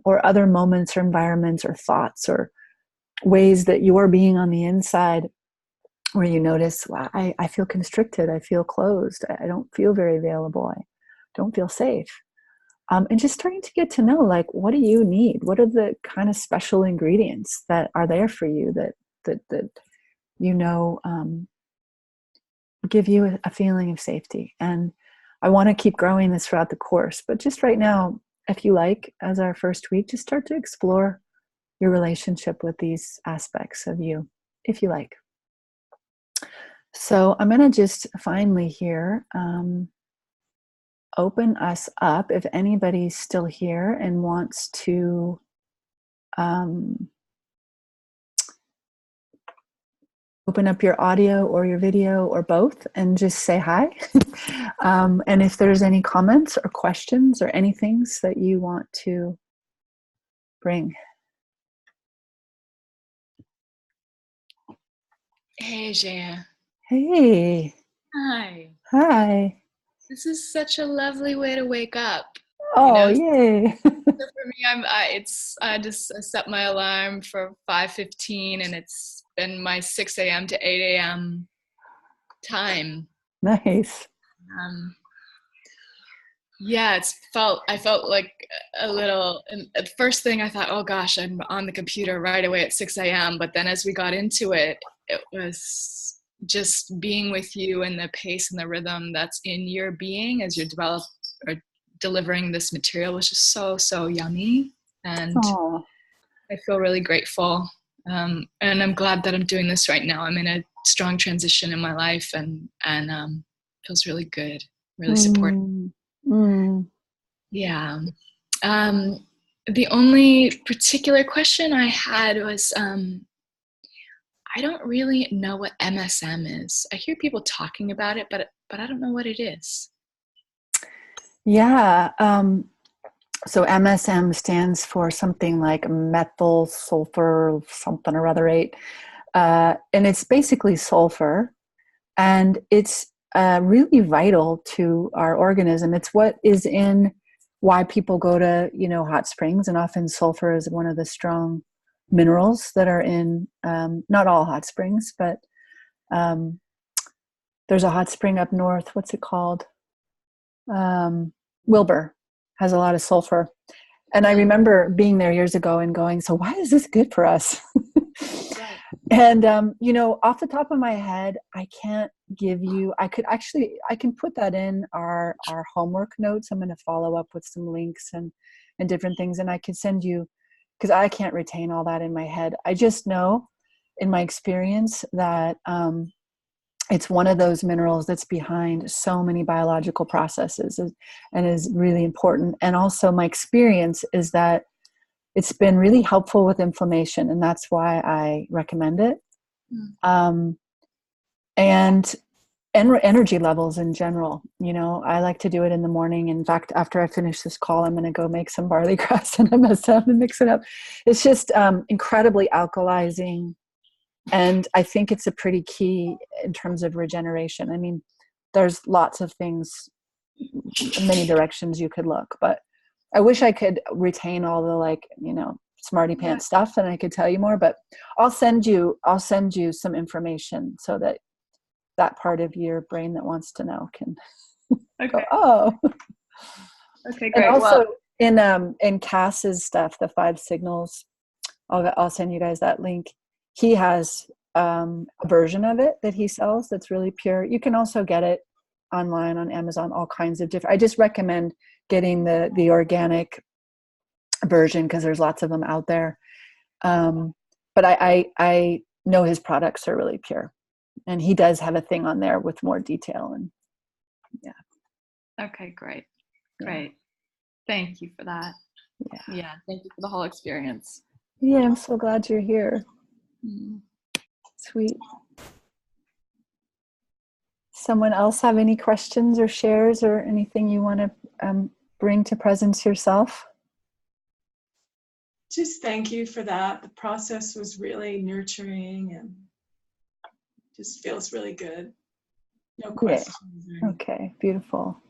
Or other moments or environments or thoughts or ways that you're being on the inside where you notice, wow, I feel constricted. I feel closed. I don't feel very available. I don't feel safe. And just starting to get to know, like, what do you need? What are the kind of special ingredients that are there for you that give you a feeling of safety? And I want to keep growing this throughout the course. But just right now, if you like, as our first week, just start to explore your relationship with these aspects of you, if you like. So I'm going to just finally here open us up. If anybody's still here and wants to open up your audio or your video or both and just say hi. And if there's any comments or questions or anything that you want to bring. Hey, Jaya. Hey. Hi. Hi. This is such a lovely way to wake up. Oh, yay. For me, I just set my alarm for 5:15, and it's been my 6 a.m. to 8 a.m. time. Nice. Yeah, I felt like a little, and at the first thing I thought, oh gosh, I'm on the computer right away at 6 a.m. But then as we got into it, it was just being with you and the pace and the rhythm that's in your being as you're delivering this material was just so yummy. And Aww. I feel really grateful. And I'm glad that I'm doing this right now. I'm in a strong transition in my life, and feels really good, really supportive. Yeah. The only particular question I had was, I don't really know what MSM is. I hear people talking about it, but I don't know what it is. Yeah. So MSM stands for something like methyl sulfur something or other 8. And it's basically sulfur. And it's really vital to our organism. It's what is in why people go to, hot springs. And often sulfur is one of the strong minerals that are in, not all hot springs, but there's a hot spring up north. What's it called? Wilbur has a lot of sulfur. And I remember being there years ago and going, so why is this good for us? Right. And, off the top of my head, I can't give you, I can put that in our homework notes. I'm going to follow up with some links and different things. And I could send you, because I can't retain all that in my head. I just know in my experience that it's one of those minerals that's behind so many biological processes and is really important. And also my experience is that it's been really helpful with inflammation, and that's why I recommend it. And energy levels in general. I like to do it in the morning. In fact, after I finish this call, I'm going to go make some barley grass and MSM and mix it up. It's just incredibly alkalizing. And I think it's a pretty key in terms of regeneration. I mean, there's lots of things many directions you could look, but I wish I could retain all the, like, smarty pants stuff and I could tell you more, but I'll send you some information so that part of your brain that wants to know can go, oh. Okay, great. And also in Cass's stuff, the 5 signals, I'll send you guys that link. He has a version of it that he sells that's really pure. You can also get it online on Amazon, all kinds of different. I just recommend getting the organic version because there's lots of them out there. But I know his products are really pure, and he does have a thing on there with more detail. And okay, great. Thank you for that. Yeah, thank you for the whole experience. Yeah, I'm so glad you're here. Sweet. Someone else have any questions or shares or anything you want to bring to presence yourself? Just thank you for that. The process was really nurturing and just feels really good. No questions. Okay, beautiful.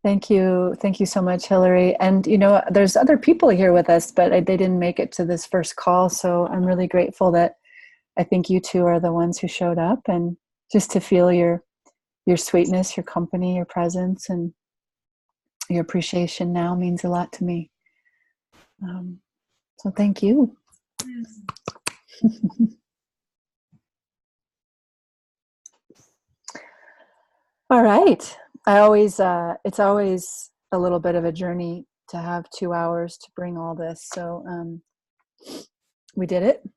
Thank you so much, Hillary. And there's other people here with us, but they didn't make it to this first call, so I'm really grateful that I think you two are the ones who showed up, and just to feel your sweetness, your company, your presence, and your appreciation now means a lot to me. So thank you. All right. It's always a little bit of a journey to have 2 hours to bring all this. So we did it.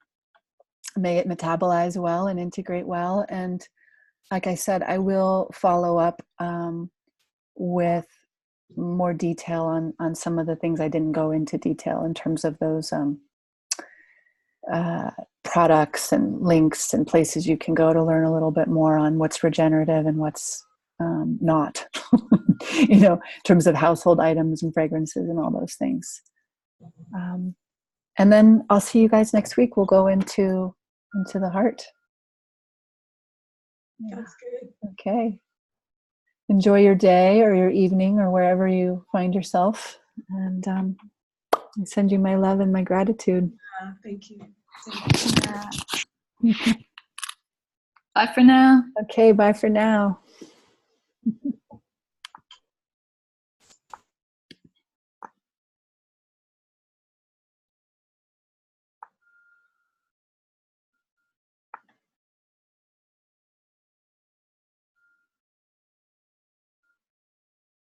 May it metabolize well and integrate well. And like I said, I will follow up with more detail on some of the things I didn't go into detail in terms of those products and links and places you can go to learn a little bit more on what's regenerative and what's not, in terms of household items and fragrances and all those things. And then I'll see you guys next week. We'll go into the heart. That's good. Okay. Enjoy your day or your evening or wherever you find yourself. And I send you my love and my gratitude. Thank you. Bye for now. Okay, bye for now.